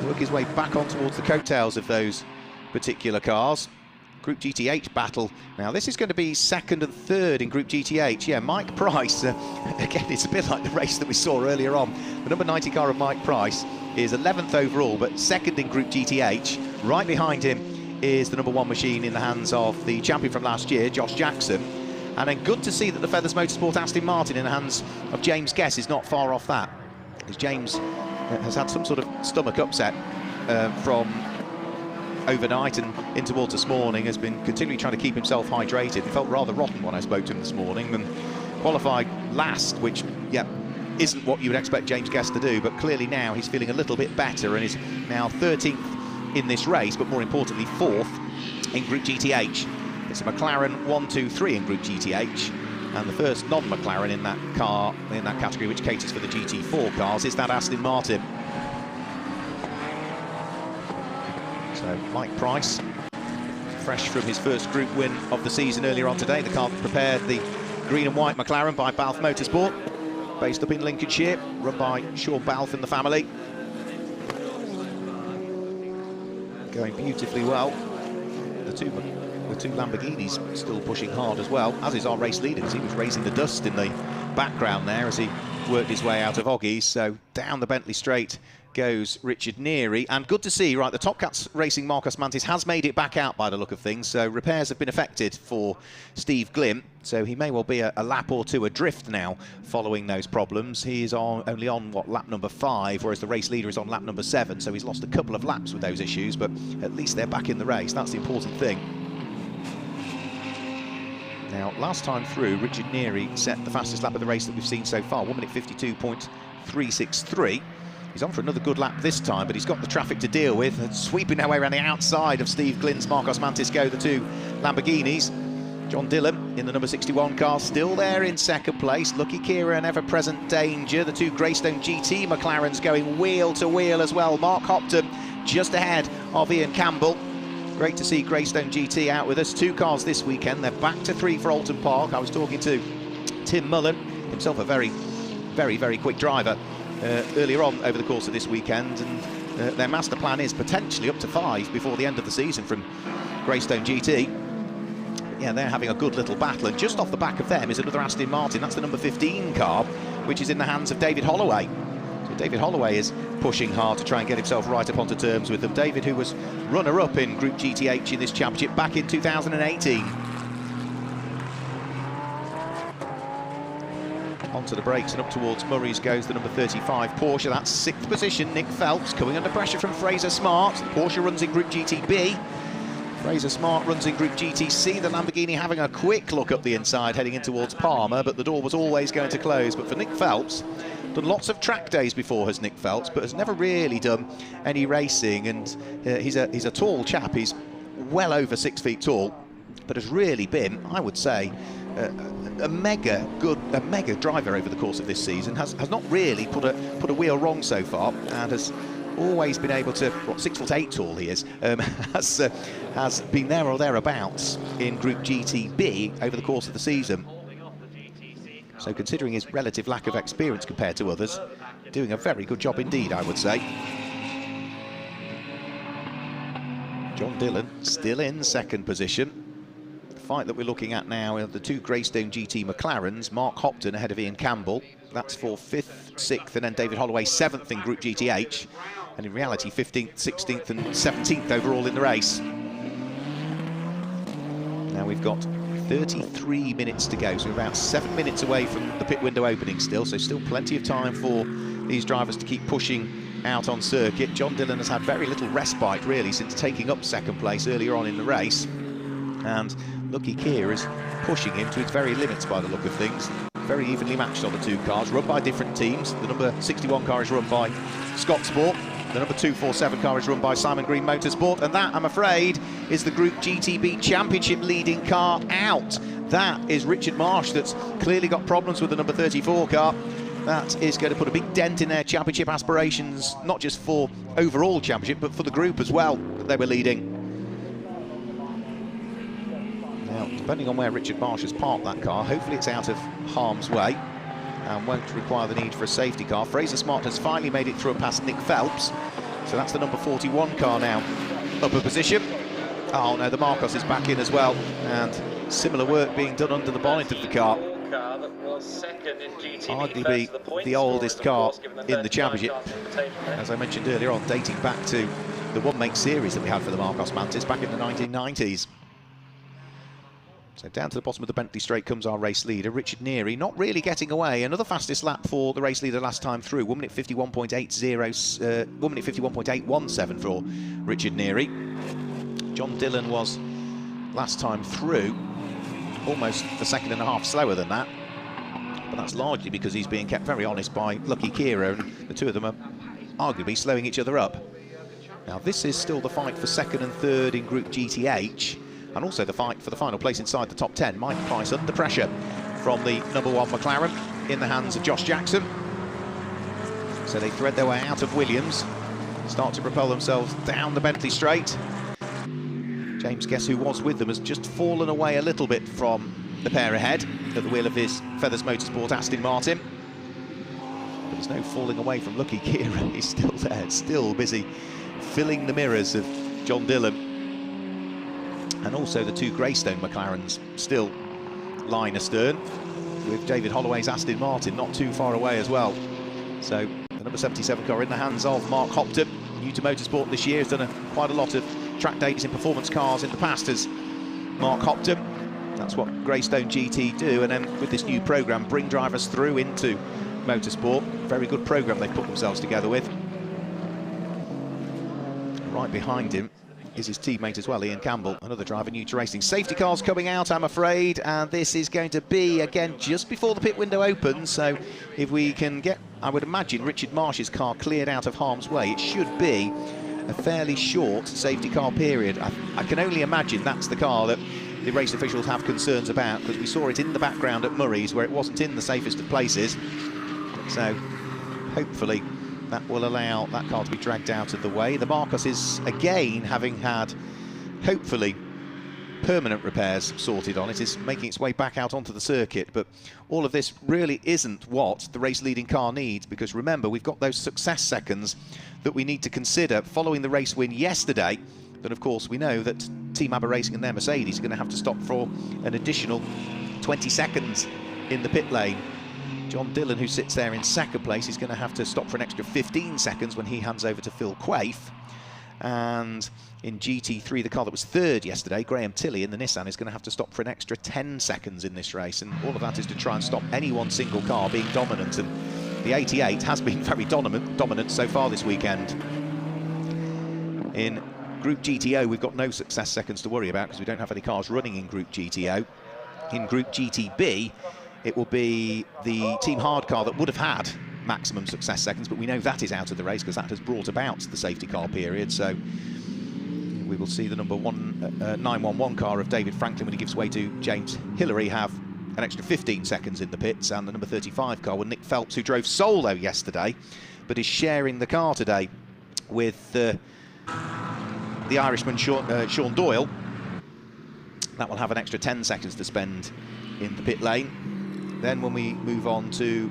work his way back on towards the coattails of those particular cars. Group GTH battle. Now this is going to be 2nd and 3rd in Group GTH. Yeah, Mike Price, again, it's a bit like the race that we saw earlier on. The number 90 car of Mike Price is 11th overall, but 2nd in Group GTH. Right behind him is the number 1 machine in the hands of the champion from last year, Josh Jackson. And then good to see that the Feathers Motorsport Aston Martin in the hands of James Guess is not far off that, because James has had some sort of stomach upset from overnight and into water this morning, has been continually trying to keep himself hydrated. He felt rather rotten when I spoke to him this morning, and qualified last, which, yeah, isn't what you would expect James Guest to do, but clearly now he's feeling a little bit better and is now 13th in this race, but more importantly 4th in Group GTH. It's a McLaren 1, 2, 3 in Group GTH, and the first non-McLaren in that car, in that category, which caters for the GT4 cars, is that Aston Martin. So Mike Price, fresh from his first group win of the season earlier on today, the car that prepared the green and white McLaren by Balfe Motorsport, based up in Lincolnshire, run by Sean Balfe and the family. Going beautifully well. The two Lamborghinis still pushing hard as well, as is our race leader, because he was raising the dust in the background there as he worked his way out of Oggies. So down the Bentley straight goes Richard Neary, and good to see, right, the Top Cats Racing Marcos Mantis has made it back out by the look of things, so repairs have been effected for Steve Glim, so he may well be a lap or 2 adrift now following those problems. He is only on, what, lap number 5, whereas the race leader is on lap number 7, so he's lost a couple of laps with those issues, but at least they're back in the race. That's the important thing. Now, last time through, Richard Neary set the fastest lap of the race that we've seen so far, 1 minute 52.363. He's on for another good lap this time, but he's got the traffic to deal with. It's sweeping their way around the outside of Steve Glynn's Marcos Mantis go, the 2 Lamborghinis. John Dillon in the number 61 car, still there in second place. Lucky Kira and ever-present danger. The two Greystone GT McLarens going wheel to wheel as well. Mark Hopton just ahead of Ian Campbell. Great to see Greystone GT out with us. 2 cars this weekend. They're back to 3 for Alton Park. I was talking to Tim Mullen, himself a very, very quick driver, earlier on over the course of this weekend, and their master plan is potentially up to 5 before the end of the season from Greystone GT. Yeah, they're having a good little battle, and just off the back of them is another Aston Martin. That's the number 15 car, which is in the hands of David Holloway. So David Holloway is pushing hard to try and get himself right up onto terms with them. David, who was runner-up in Group GTH in this championship back in 2018. Onto the brakes and up towards Murray's goes the number 35 Porsche. That's 6th position. Nick Phelps coming under pressure from Fraser Smart. The Porsche runs in Group GTB. Fraser Smart runs in Group GTC. The Lamborghini having a quick look up the inside, heading in towards Palmer, but the door was always going to close. But for Nick Phelps, done lots of track days before, has Nick Phelps, but has never really done any racing. And he's a tall chap. He's well over 6 feet tall, but has really been, I would say, a mega driver over the course of this season. Has not really put a wheel wrong so far, and has always been able to, 6'8" tall he is, has been there or thereabouts in Group GTB over the course of the season. So considering his relative lack of experience compared to others, doing a very good job indeed, I would say. John Dillon still in second position. The fight that we're looking at now are the 2 Greystone GT McLarens. Mark Hopton ahead of Ian Campbell. That's for 5th, 6th, and then David Holloway 7th in Group GTH. And in reality, 15th, 16th and 17th overall in the race. Now we've got 33 minutes to go, so we're about 7 minutes away from the pit window opening still, so still plenty of time for these drivers to keep pushing out on circuit. John Dillon has had very little respite, really, since taking up second place earlier on in the race. And Lucky Kier is pushing him to its very limits by the look of things. Very evenly matched on the 2 cars, run by different teams. The number 61 car is run by Scott Sport. The number 247 car is run by Simon Green Motorsport, and that, I'm afraid, is the Group GTB Championship leading car out. That is Richard Marsh, that's clearly got problems with the number 34 car. That is going to put a big dent in their championship aspirations, not just for overall championship, but for the group as well, that they were leading. Now, depending on where Richard Marsh has parked that car, hopefully it's out of harm's way and won't require the need for a safety car. Fraser Smart has finally made it through and past Nick Phelps. So that's the number 41 car now. Upper position. Oh no, the Marcos is back in as well. And similar work being done under the bonnet of the car. Arguably the oldest car in the championship. As I mentioned earlier on, dating back to the one-make series that we had for the Marcos Mantis back in the 1990s. So down to the bottom of the Bentley straight comes our race leader, Richard Neary, not really getting away. Another fastest lap for the race leader last time through, 1 minute 51.80, 1 minute 51.817 for Richard Neary. John Dillon was last time through almost a second and a half slower than that, but that's largely because he's being kept very honest by Lucky Kira, and the 2 of them are arguably slowing each other up. Now this is still the fight for 2nd and 3rd in Group GTH, and also the fight for the final place inside the top 10. Mike Price under pressure from the number 1 McLaren in the hands of Josh Jackson. So they thread their way out of Williams, start to propel themselves down the Bentley straight. James Guess, who was with them, has just fallen away a little bit from the pair ahead at the wheel of his Feathers Motorsport Aston Martin. But there's no falling away from Lucky Kira. He's still there, still busy filling the mirrors of John Dillon. And also the 2 Greystone McLarens still line astern, with David Holloway's Aston Martin not too far away as well. So the number 77 car in the hands of Mark Hopton, new to motorsport this year, has done quite a lot of track days in performance cars in the past as Mark Hopton. That's what Greystone GT do, and then with this new programme, bring drivers through into motorsport. Very good programme they've put themselves together with. Right behind him is his teammate as well, Ian Campbell, another driver new to racing. Safety cars coming out, I'm afraid, and this is going to be, again, just before the pit window opens. So if we can get, I would imagine, Richard Marsh's car cleared out of harm's way, it should be a fairly short safety car period. I can only imagine that's the car that the race officials have concerns about, because we saw it in the background at Murray's where it wasn't in the safest of places. So hopefully that will allow that car to be dragged out of the way. The Marcos is again, having had hopefully permanent repairs sorted on it, is making its way back out onto the circuit. But all of this really isn't what the race leading car needs, because remember, we've got those success seconds that we need to consider following the race win yesterday. Then of course we know that Team ABBA Racing and their Mercedes are going to have to stop for an additional 20 seconds in the pit lane. John Dillon, who sits there in second place, is going to have to stop for an extra 15 seconds when he hands over to Phil Quaife. And in GT3, the car that was third yesterday, Graham Tilley in the Nissan, is going to have to stop for an extra 10 seconds in this race. And all of that is to try and stop any one single car being dominant. And the 88 has been very dominant so far this weekend. In Group GTO, we've got no success seconds to worry about because we don't have any cars running in Group GTO. In Group GTB, it will be the Team Hard car that would have had maximum success seconds, but we know that is out of the race because that has brought about the safety car period. So we will see the number 911 car of David Franklin, when he gives way to James Hillary, have an extra 15 seconds in the pits, and the number 35 car with Nick Phelps, who drove solo yesterday but is sharing the car today with the Irishman Sean Doyle. That will have an extra 10 seconds to spend in the pit lane. Then when we move on to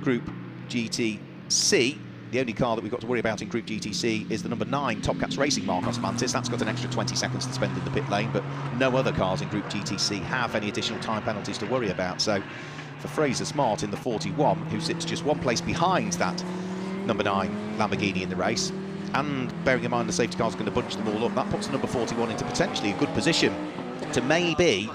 Group GTC, the only car that we've got to worry about in Group GTC is the number 9 Top Cats Racing Marcos Mantis. That's got an extra 20 seconds to spend in the pit lane, but no other cars in Group GTC have any additional time penalties to worry about. So for Fraser Smart in the 41, who sits just one place behind that number 9 Lamborghini in the race, and bearing in mind the safety car's going to bunch them all up, that puts the number 41 into potentially a good position to maybe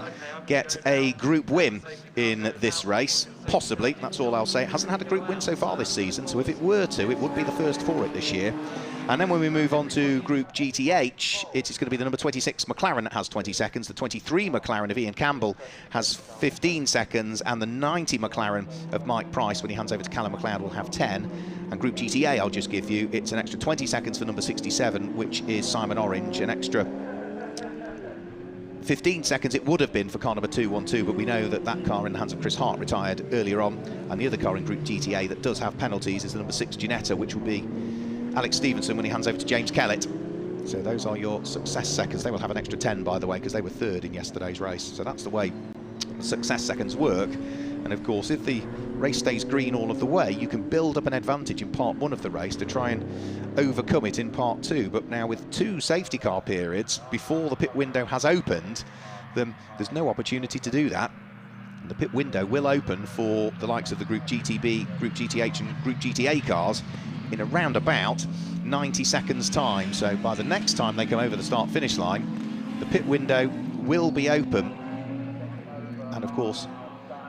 get a group win in this race, possibly. That's all I'll say. It hasn't had a group win so far this season, so if it were to, it would be the first for it this year. And then when we move on to Group GTH, it is going to be the number 26 McLaren that has 20 seconds, the 23 McLaren of Ian Campbell has 15 seconds, and the 90 McLaren of Mike Price, when he hands over to Callum McLeod, will have 10. And Group GTA, I'll just give you, it's an extra 20 seconds for number 67, which is Simon Orange, an extra 15 seconds it would have been for car number 212, but we know that that car in the hands of Chris Hart retired earlier on, and the other car in Group GTA that does have penalties is the number 6 Ginetta, which will be Alex Stevenson when he hands over to James Kellett. So those are your success seconds. They will have an extra 10, by the way, because they were third in yesterday's race. So that's the way success seconds work. And of course, if the race stays green all of the way, you can build up an advantage in part 1 of the race to try and overcome it in part 2. But now with 2 safety car periods before the pit window has opened, then there's no opportunity to do that. And the pit window will open for the likes of the Group GTB, Group GTH and Group GTA cars in around about 90 seconds time. So by the next time they come over the start-finish line, the pit window will be open. And of course,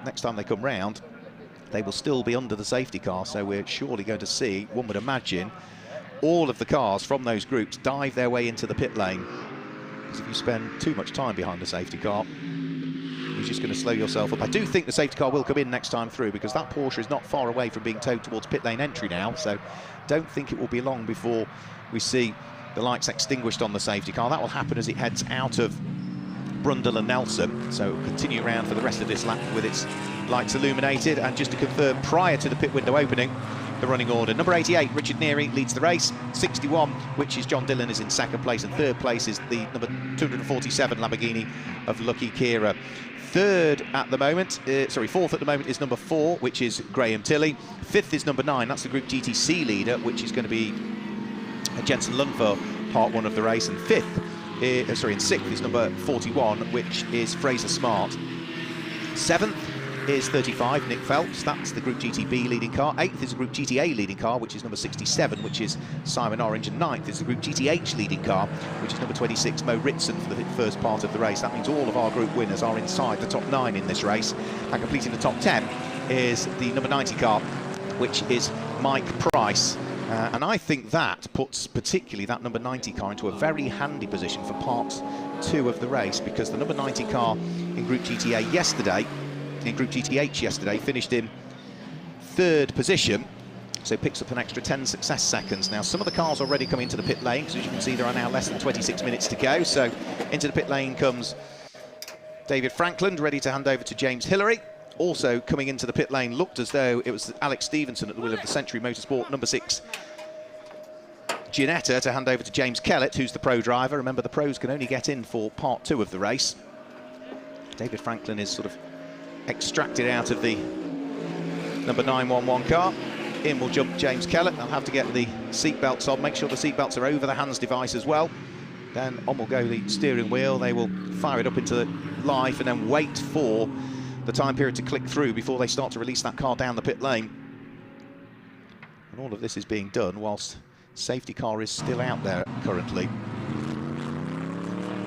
next time they come round, they will still be under the safety car. So we're surely going to see, one would imagine, all of the cars from those groups dive their way into the pit lane. Because if you spend too much time behind the safety car, you're just going to slow yourself up. I do think the safety car will come in next time through, because that Porsche is not far away from being towed towards pit lane entry now. So don't think it will be long before we see the lights extinguished on the safety car. That will happen as it heads out of Brundle and Nelson, so it'll continue around for the rest of this lap with its lights illuminated. And just to confirm, prior to the pit window opening, the running order: number 88 Richard Neary leads the race, 61, which is John Dillon, is in second place, and third place is the number 247 Lamborghini of Lucky Kira. Fourth at the moment is number 4, which is Graham Tilley. Fifth is number 9, that's the Group GTC leader, which is going to be Jensen Lund for part 1 of the race. And in sixth is number 41, which is Fraser Smart. 7th is 35, Nick Phelps, that's the Group GTB leading car. 8th is the Group GTA leading car, which is number 67, which is Simon Orange. And 9th is the Group GTH leading car, which is number 26, Mo Ritson, for the first part of the race. That means all of our group winners are inside the top 9 in this race. And completing the top 10 is the number 90 car, which is Mike Price. And I think that puts particularly that number 90 car into a very handy position for part 2 of the race, because the number 90 car in Group GTA yesterday, in Group GTH yesterday, finished in 3rd position, so picks up an extra 10 success seconds. Now, some of the cars already come into the pit lane, because as you can see, there are now less than 26 minutes to go. So into the pit lane comes David Franklin ready to hand over to James Hillary. Also coming into the pit lane looked as though it was Alex Stevenson at the wheel of the Century Motorsport, number 6. Ginetta to hand over to James Kellett, who's the pro driver. Remember, the pros can only get in for part 2 of the race. David Franklin is sort of extracted out of the number 911 car. In will jump James Kellett. They'll have to get the seatbelts on. Make sure the seatbelts are over the hands device as well. Then on will go the steering wheel. They will fire it up into life and then wait for the time period to click through before they start to release that car down the pit lane. And all of this is being done whilst safety car is still out there currently.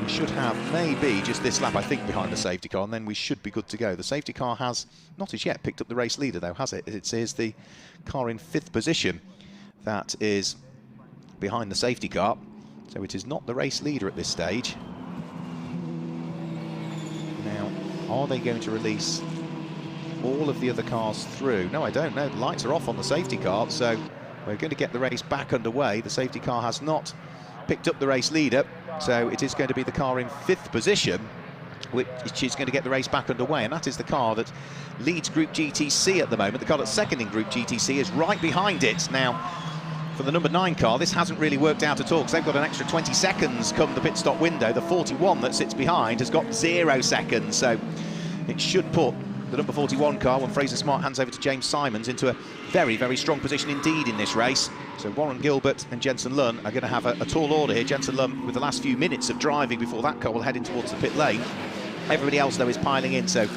We should have maybe just this lap, I think, behind the safety car, and then we should be good to go. The safety car has not as yet picked up the race leader, though, has it? It is the car in 5th position that is behind the safety car. So it is not the race leader at this stage. Now, are they going to release all of the other cars through? No, I don't know. The lights are off on the safety car, so we're going to get the race back underway. The safety car has not picked up the race leader, so it is going to be the car in 5th position which is going to get the race back underway, and that is the car that leads Group GTC at the moment. The car that's second in Group GTC is right behind it. Now, for the number 9 car, this hasn't really worked out at all, because they've got an extra 20 seconds come the pit stop window. The 41 that sits behind has got 0 seconds, so it should put the number 41 car, when Fraser Smart hands over to James Simons, into a very, very strong position indeed in this race. So Warren Gilbert and Jensen Lunn are going to have a tall order here. Jensen Lunn with the last few minutes of driving before that car will head in towards the pit lane. Everybody else, though, is piling in, so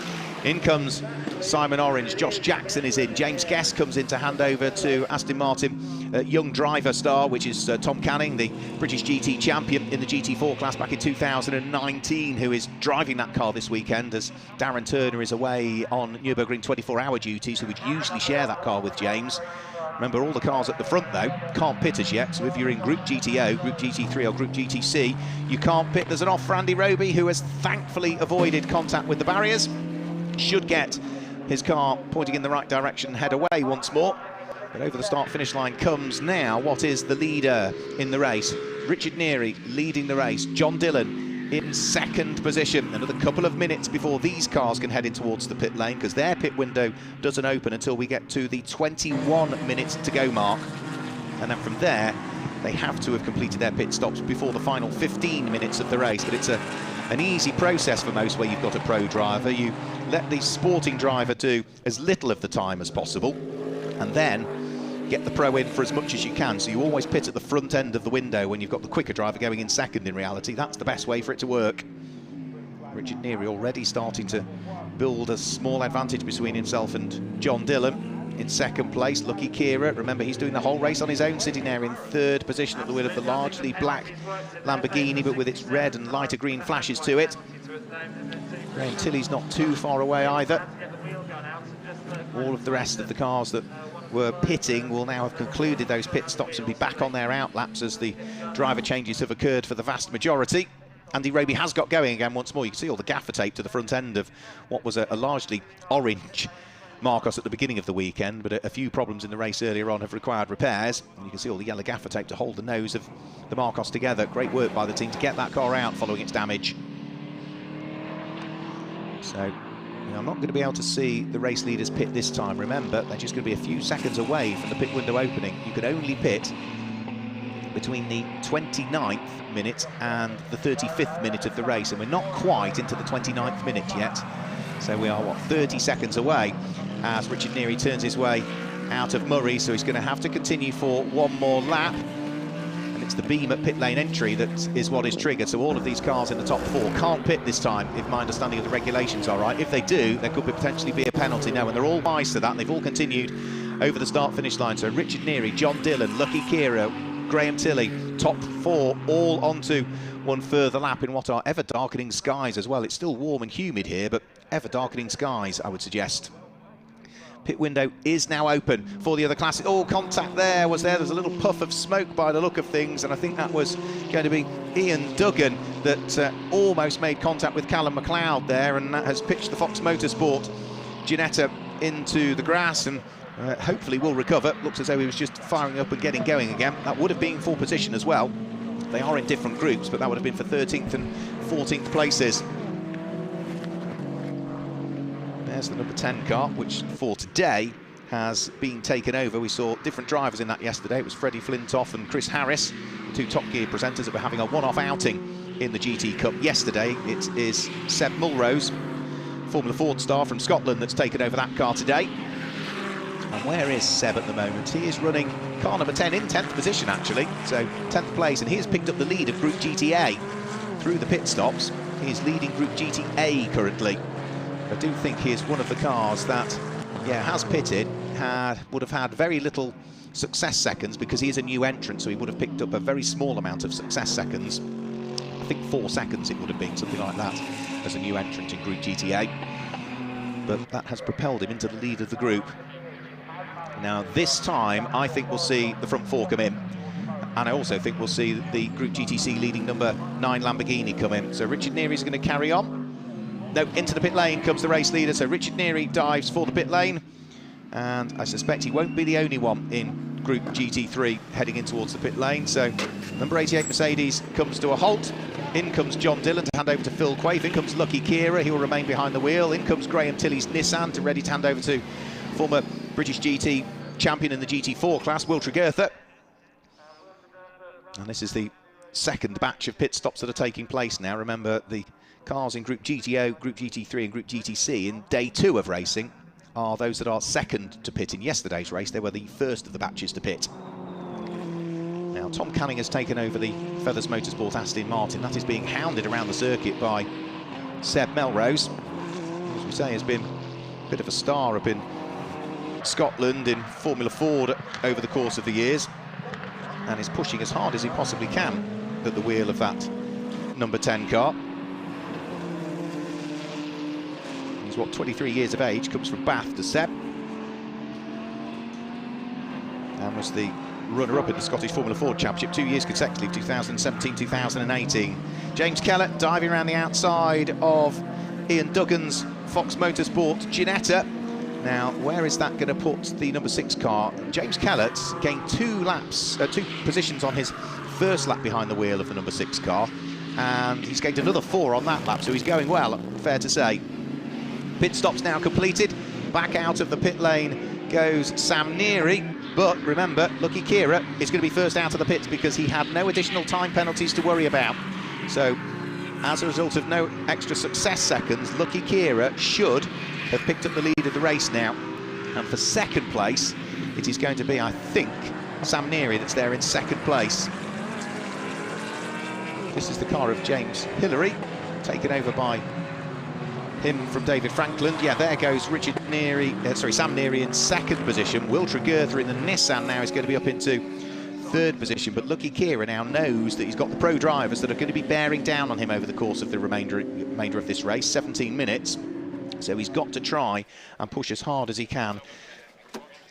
in comes Simon Orange. Josh Jackson is in. James Guest comes in to hand over to Aston Martin young driver star, which is Tom Canning, the British GT champion in the GT4 class back in 2019, who is driving that car this weekend as Darren Turner is away on Nürburgring 24-hour duty, so we'd usually share that car with James. Remember, all the cars at the front, though, can't pit as yet, so if you're in Group GTO, Group GT3 or Group GTC, you can't pit. There's an off for Andy Roby, who has thankfully avoided contact with the barriers. Should get his car pointing in the right direction and head away once more. But over the start-finish line comes now what is the leader in the race. Richard Neary leading the race. John Dillon in 2nd position. Another couple of minutes before these cars can head in towards the pit lane, because their pit window doesn't open until we get to the 21 minutes to go mark. And then from there, they have to have completed their pit stops before the final 15 minutes of the race. But it's an easy process for most where you've got a pro driver. You let the sporting driver do as little of the time as possible, and then get the pro in for as much as you can. So you always pit at the front end of the window when you've got the quicker driver going in second. In reality, that's the best way for it to work. Richard Neary already starting to build a small advantage between himself and John Dillon. In 2nd place, Lucky Kira. Remember, he's doing the whole race on his own, sitting there in 3rd position at the wheel of the largely black Lamborghini, but with its red and lighter green flashes to it. Graham Tilley's not too far away either. All of the rest of the cars that were pitting will now have concluded those pit stops and be back on their outlaps as the driver changes have occurred for the vast majority. Andy Roby has got going again once more. You can see all the gaffer tape to the front end of what was a largely orange Marcos at the beginning of the weekend, but a few problems in the race earlier on have required repairs. And you can see all the yellow gaffer tape to hold the nose of the Marcos together. Great work by the team to get that car out following its damage. So I'm not going to be able to see the race leaders pit this time. Remember, they're just going to be a few seconds away from the pit window opening. You can only pit between the 29th minute and the 35th minute of the race, and we're not quite into the 29th minute yet. So we are, what, 30 seconds away as Richard Neary turns his way out of Murray, so he's going to have to continue for one more lap. And it's the beam at pit lane entry that is what is triggered. So all of these cars in the top 4 can't pit this time, if my understanding of the regulations are right. If they do, there could potentially be a penalty now, and they're all wise to that. They've all continued over the start-finish line. So Richard Neary, John Dillon, Lucky Kira, Graham Tilley, top 4, all onto one further lap in what are ever-darkening skies as well. It's still warm and humid here, but ever-darkening skies, I would suggest. Pit window is now open for the other classes. Oh, contact there was there. There's a little puff of smoke by the look of things, and I think that was going to be Ian Duggan that almost made contact with Callum McLeod there, and that has pitched the Fox Motorsport Ginetta into the grass, and hopefully will recover. Looks as though he was just firing up and getting going again. That would have been for position as well. They are in different groups, but that would have been for 13th and 14th places. there's the number 10 car, which for today has been taken over. We saw different drivers in that yesterday. It was Freddie Flintoff and Chris Harris, the two Top Gear presenters that were having a one-off outing in the GT Cup yesterday. It is Seb Mulrose, Formula Ford star from Scotland, that's taken over that car today. And where is Seb at the moment? He is running car number 10 in 10th position, actually. So 10th place, and he has picked up the lead of Group GTA through the pit stops. He is leading Group GTA currently. I do think he is one of the cars that, has pitted, would have had very little success seconds because he is a new entrant, so he would have picked up a very small amount of success seconds. I think 4 seconds it would have been, something like that, as a new entrant in Group GTA. But that has propelled him into the lead of the group. Now, this time, I think we'll see the front 4 come in. And I also think we'll see the Group GTC leading number 9 Lamborghini come in. So Richard Neary is going to carry on. No, into the pit lane comes the race leader. So Richard Neary dives for the pit lane. And I suspect he won't be the only one in Group GT3 heading in towards the pit lane. So number 88 Mercedes comes to a halt. In comes John Dillon to hand over to Phil Quaife. In comes Lucky Kira, he will remain behind the wheel. In comes Graham Tilley's Nissan, ready to hand over to former British GT champion in the GT4 class, Will Tregurtha. And this is the second batch of pit stops that are taking place now. Remember, the cars in Group GTO, Group GT3 and Group GTC in day 2 of racing are those that are second to pit in yesterday's race. They were the first of the batches to pit. Now, Tom Canning has taken over the Feathers Motorsport Aston Martin. That is being hounded around the circuit by Seb Melrose. As we say, has been a bit of a star up in Scotland in Formula Ford over the course of the years, and is pushing as hard as he possibly can at the wheel of that number 10 car. He's, 23 years of age, comes from Bath to Seb, and was the runner-up in the Scottish Formula Ford Championship 2 years consecutively, 2017-2018. James Kellett diving around the outside of Ian Duggan's Fox Motorsport Ginetta. Now, where is that going to put the number 6 car? James Kellett gained 2 positions on his first lap behind the wheel of the number 6 car, and he's gained another 4 on that lap, so he's going well, fair to say. Pit stops now completed. Back out of the pit lane goes Sam Neary, but remember, Lucky Kira is going to be first out of the pits because he had no additional time penalties to worry about. So, as a result of no extra success seconds, Lucky Kira should have picked up the lead of the race now. And for second place, it is going to be, I think, Sam Neary that's there in second place. This is the car of James Hillary, taken over by him from David Franklin. Yeah, there goes Richard Neary, Sam Neary in second position. Will Tregurtha in the Nissan now is going to be up into third position, but Lucky Kira now knows that he's got the pro drivers that are going to be bearing down on him over the course of the remainder of this race, 17 minutes. So he's got to try and push as hard as he can.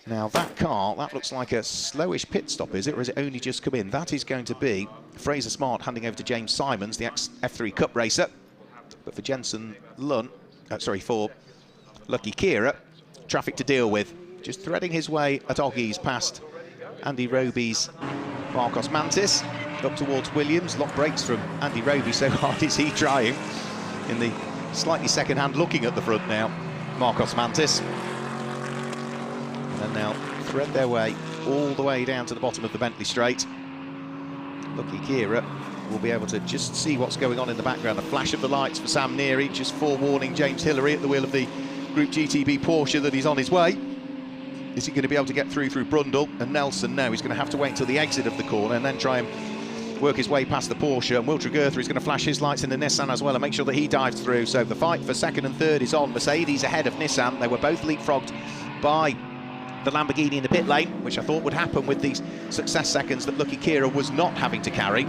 Now that car, that looks like a slowish pit stop, is it? Or is it only just come in? That is going to be Fraser Smart handing over to James Simons, the ex-F3 Cup racer. But for Jensen Lunt, for Lucky Kira, traffic to deal with. Just threading his way at Oggies past Andy Roby's Marcos Mantis, up towards Williams. Lock brakes from Andy Roby, so hard is he trying. In the slightly second-hand looking at the front now, Marcos Mantis. And then now thread their way all the way down to the bottom of the Bentley Straight. Lucky Kira will be able to just see what's going on in the background. The flash of the lights for Sam Neary, just forewarning James Hillary at the wheel of the Group GTB Porsche that he's on his way. Is he going to be able to get through Brundle and Nelson? No, he's going to have to wait until the exit of the corner and then try and work his way past the Porsche. And Will Tregurtha is going to flash his lights in the Nissan as well and make sure that he dives through. So the fight for second and third is on. Mercedes ahead of Nissan. They were both leapfrogged by the Lamborghini in the pit lane, which I thought would happen with these success seconds that Lucky Kira was not having to carry.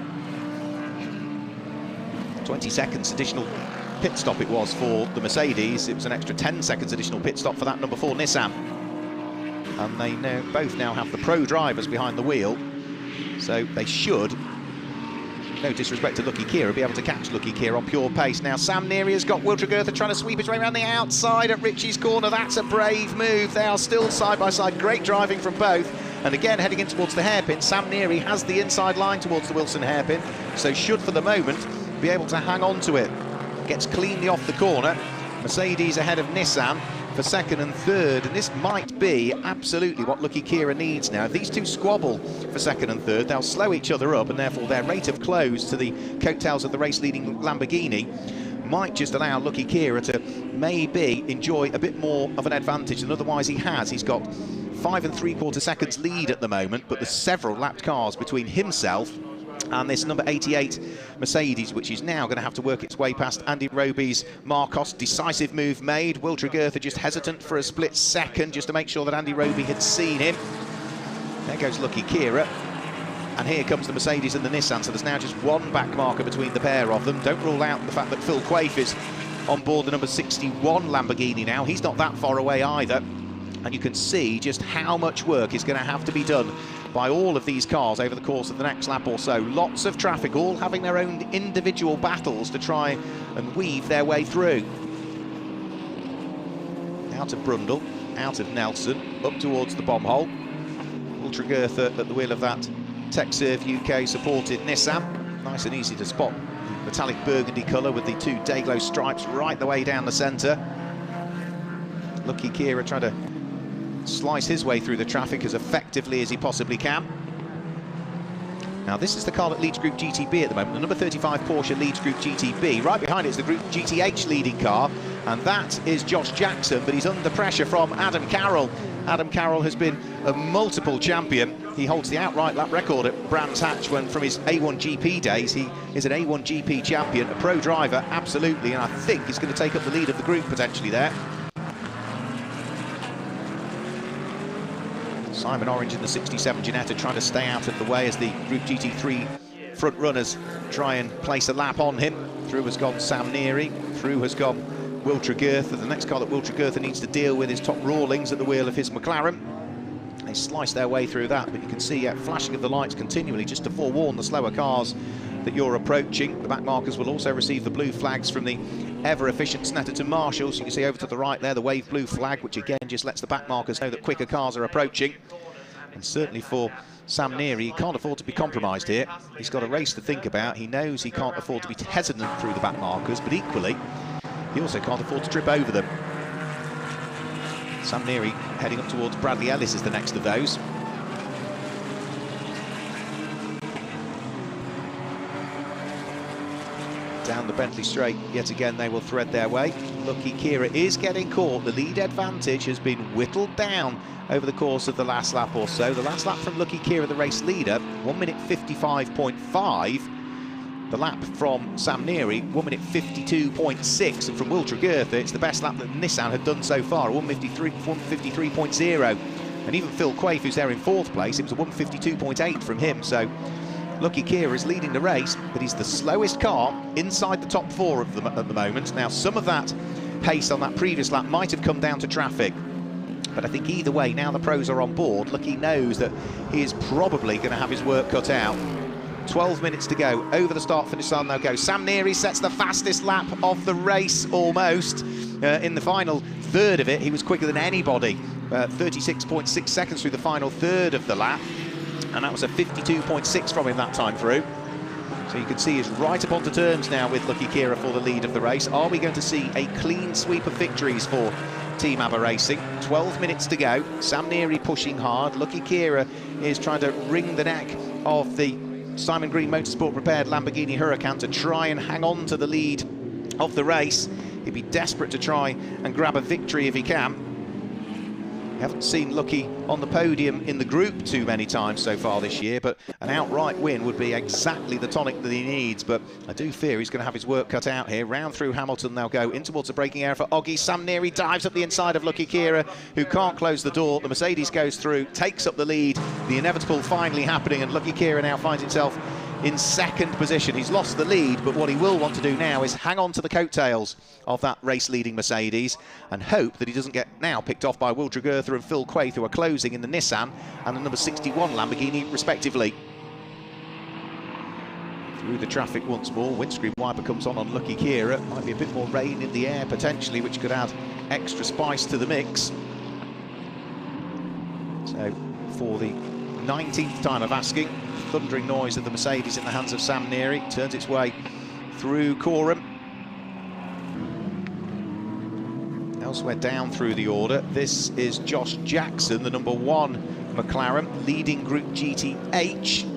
20 seconds additional pit stop it was for the Mercedes. It was an extra 10 seconds additional pit stop for that number 4 Nissan. And they both now have the pro drivers behind the wheel, so they should, no disrespect to Lucky Kira, be able to catch Lucky Kira on pure pace. Now Sam Neary has got Will Tregurtha trying to sweep his way around the outside at Richie's corner. That's a brave move. They are still side by side. Great driving from both. And again, heading in towards the hairpin, Sam Neary has the inside line towards the Wilson hairpin, so should for the moment be able to hang on to it. Gets cleanly off the corner. Mercedes ahead of Nissan. for second and third, and this might be absolutely what Lucky Kira needs now. If these two squabble for second and third, they'll slow each other up, and therefore their rate of close to the coattails of the race-leading Lamborghini might just allow Lucky Kira to maybe enjoy a bit more of an advantage than otherwise he has. He's got 5 3/4 seconds lead at the moment, but there's several lapped cars between himself and this number 88 Mercedes, which is now going to have to work its way past Andy Roby's Marcos. Decisive move made. Will Tregertha just hesitant for a split second just to make sure that Andy Roby had seen him. There goes Lucky Kira. And here comes the Mercedes and the Nissan, so there's now just one back marker between the pair of them. Don't rule out the fact that Phil Quaife is on board the number 61 Lamborghini now. He's not that far away either. And you can see just how much work is going to have to be done by all of these cars over the course of the next lap or so. Lots of traffic, all having their own individual battles to try and weave their way through. Out of Brundle, out of Nelson, up towards the bomb hole. Will Tregertha at the wheel of that TechServe UK supported Nissan. Nice and easy to spot. Metallic burgundy colour with the two Dayglow stripes right the way down the centre. Lucky Kira trying to slice his way through the traffic as effectively as he possibly can. Now this is the car that leads Group GTB at the moment, the number 35 Porsche leads Group GTB. Right behind it is the Group GTH leading car, and that is Josh Jackson, but he's under pressure from Adam Carroll. Adam Carroll has been a multiple champion. He holds the outright lap record at Brands Hatch when from his A1 GP days. He is an A1 GP champion, a pro driver, absolutely, and I think he's going to take up the lead of the group potentially there. Simon Orange in the 67 Ginetta trying to stay out of the way as the Group GT3 front runners try and place a lap on him. Through has gone Sam Neary, through has gone Will Tregertha. The next car that Will Tregertha needs to deal with is Top Rawlings at the wheel of his McLaren. They slice their way through that, but you can see flashing of the lights continually just to forewarn the slower cars that you're approaching. The back markers will also receive the blue flags from the ever-efficient Snetterton marshals. You can see over to the right there the wave blue flag, which again just lets the back markers know that quicker cars are approaching. And certainly for Sam Neary, he can't afford to be compromised here. He's got a race to think about. He knows he can't afford to be hesitant through the back markers, but equally he also can't afford to trip over them. Sam Neary heading up towards Bradley Ellis is the next of those. Down the Bentley straight, yet again they will thread their way. Lucky Kira is getting caught. The lead advantage has been whittled down over the course of the last lap or so. The last lap from Lucky Kira, the race leader, 1 minute 55.5. The lap from Sam Neary, 1 minute 52.6. And from Will Tregertha, it's the best lap that Nissan had done so far, 153.0. And even Phil Quaife, who's there in fourth place, it was a 152.8 from him. So Lucky Kira is leading the race, but he's the slowest car inside the top four of them at the moment. Now, some of that pace on that previous lap might have come down to traffic, but I think either way, now the pros are on board, Lucky knows that he is probably going to have his work cut out. 12 minutes to go. Over the start-finish line they'll go. Sam Neary sets the fastest lap of the race, almost. In the final third of it, he was quicker than anybody. 36.6 seconds through the final third of the lap. And that was a 52.6 from him that time through. So you can see he's right up onto terms now with Lucky Kira for the lead of the race. Are we going to see a clean sweep of victories for Team ABBA Racing? 12 minutes to go. Sam Neary pushing hard. Lucky Kira is trying to wring the neck of the Simon Green Motorsport prepared Lamborghini Huracan to try and hang on to the lead of the race. He'd be desperate to try and grab a victory if he can. We haven't seen Lucky on the podium in the group too many times so far this year, but an outright win would be exactly the tonic that he needs. But I do fear he's going to have his work cut out here. Round through Hamilton they'll go in towards the braking area for Oggy. Sam Neary dives up the inside of Lucky Kira, who can't close the door. The Mercedes goes through, takes up the lead. The inevitable finally happening, and Lucky Kira now finds himself in second position. He's lost the lead, but what he will want to do now is hang on to the coattails of that race-leading Mercedes and hope that he doesn't get now picked off by Will Tregertha and Phil Quaife, who are closing in the Nissan and the number 61 Lamborghini, respectively. Through the traffic once more, windscreen wiper comes on Lucky Kira. Might be a bit more rain in the air, potentially, which could add extra spice to the mix. So, for the 19th time of asking, thundering noise of the Mercedes in the hands of Sam Neary turns its way through Coram. Elsewhere down through the order, this is Josh Jackson, the number 1 McLaren, leading Group GTH.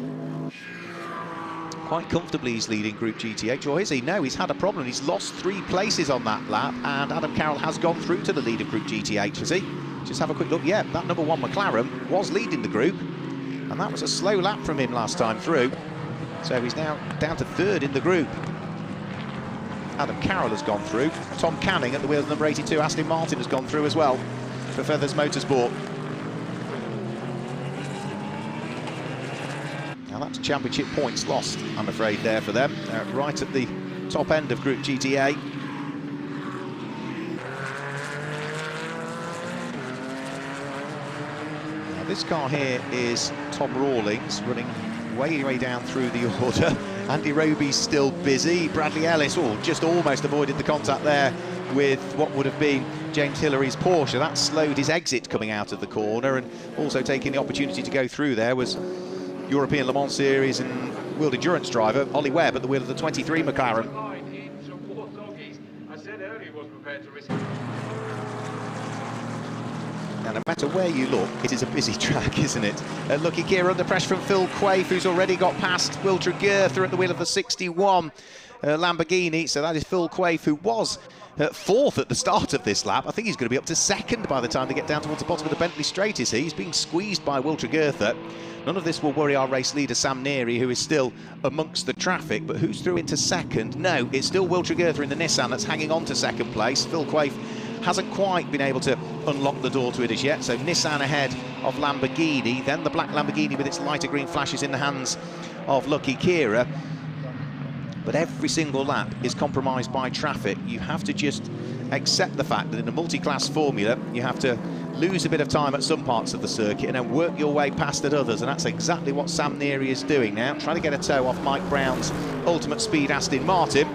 Quite comfortably he's leading Group GTH, or is he? No, he's had a problem. He's lost 3 places on that lap, and Adam Carroll has gone through to the lead of Group GTH, has he? Just have a quick look. Yeah, that number 1 McLaren was leading the group, and that was a slow lap from him last time through. So he's now down to 3rd in the group. Adam Carroll has gone through. Tom Canning at the wheels of number 82. Aston Martin has gone through as well for Feathers Motorsport. Now that's championship points lost, I'm afraid, there for them. Right at the top end of Group GTA. Now this car here is Tom Rawlings, running way down through the order. Andy Roby's still busy. Bradley Ellis, just almost avoided the contact there with what would have been James Hillary's Porsche. That slowed his exit coming out of the corner, and also taking the opportunity to go through there was European Le Mans Series and World Endurance driver Ollie Webb at the wheel of the 23 McLaren. Now, no matter where you look, it is a busy track, isn't it? Lucky Keir under pressure from Phil Quaife, who's already got past Will Tregurtha at the wheel of the 61 Lamborghini. So that is Phil Quaife, who was 4th at the start of this lap. I think he's going to be up to 2nd by the time they get down towards the bottom of the Bentley Straight, is he? He's being squeezed by Will Tregurtha. None of this will worry our race leader, Sam Neary, who is still amongst the traffic. But who's through into 2nd? No, it's still Will Tregurtha in the Nissan that's hanging on to 2nd place. Phil Quaife hasn't quite been able to unlock the door to it as yet. So Nissan ahead of Lamborghini, then the black Lamborghini with its lighter green flashes in the hands of Lucky Keira. But every single lap is compromised by traffic. You have to just accept the fact that in a multi-class formula, you have to lose a bit of time at some parts of the circuit and then work your way past at others, and that's exactly what Sam Neary is doing now, trying to get a toe off Mike Brown's Ultimate Speed Aston Martin,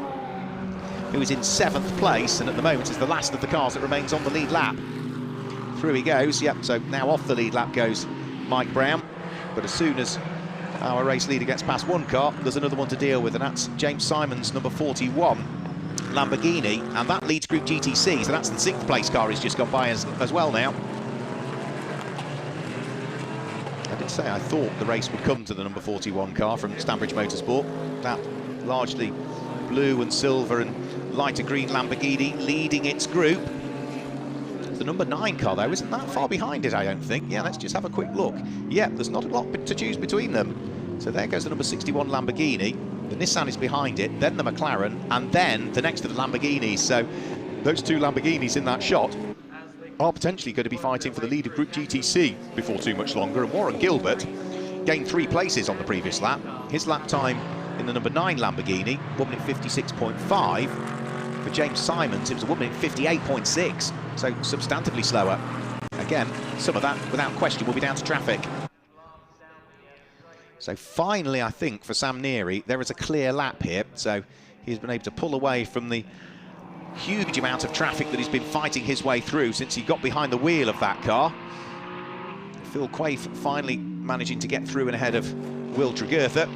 who is in 7th place, and at the moment is the last of the cars that remains on the lead lap. Through he goes. Yep, so now off the lead lap goes Mike Brown, but as soon as our race leader gets past one car, there's another one to deal with, and that's James Simon's number 41 Lamborghini, and that leads Group GTC, so that's the 6th place car he's just gone by as well now. I did say I thought the race would come to the number 41 car from Stanbridge Motorsport. That largely blue and silver and lighter green Lamborghini leading its group. The number 9 car, though, isn't that far behind it, I don't think. Yeah, let's just have a quick look. Yeah, there's not a lot to choose between them. So there goes the number 61 Lamborghini. The Nissan is behind it, then the McLaren, and then the next of the Lamborghinis. So those 2 Lamborghinis in that shot are potentially going to be fighting for the lead of Group GTC before too much longer. And Warren Gilbert gained 3 places on the previous lap. His lap time in the number 9 Lamborghini, 1 minute 56.5. For James Simons, it was a 1 minute 58.6, so substantively slower. Again, some of that, without question, will be down to traffic. So finally, I think, for Sam Neary, there is a clear lap here. So he's been able to pull away from the huge amount of traffic that he's been fighting his way through since he got behind the wheel of that car. Phil Quaife finally managing to get through and ahead of Will Tregurtha.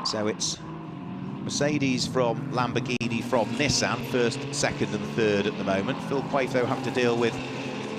So it's Mercedes from Lamborghini from Nissan, 1st, 2nd and 3rd at the moment. Phil Quaife, though, having to deal with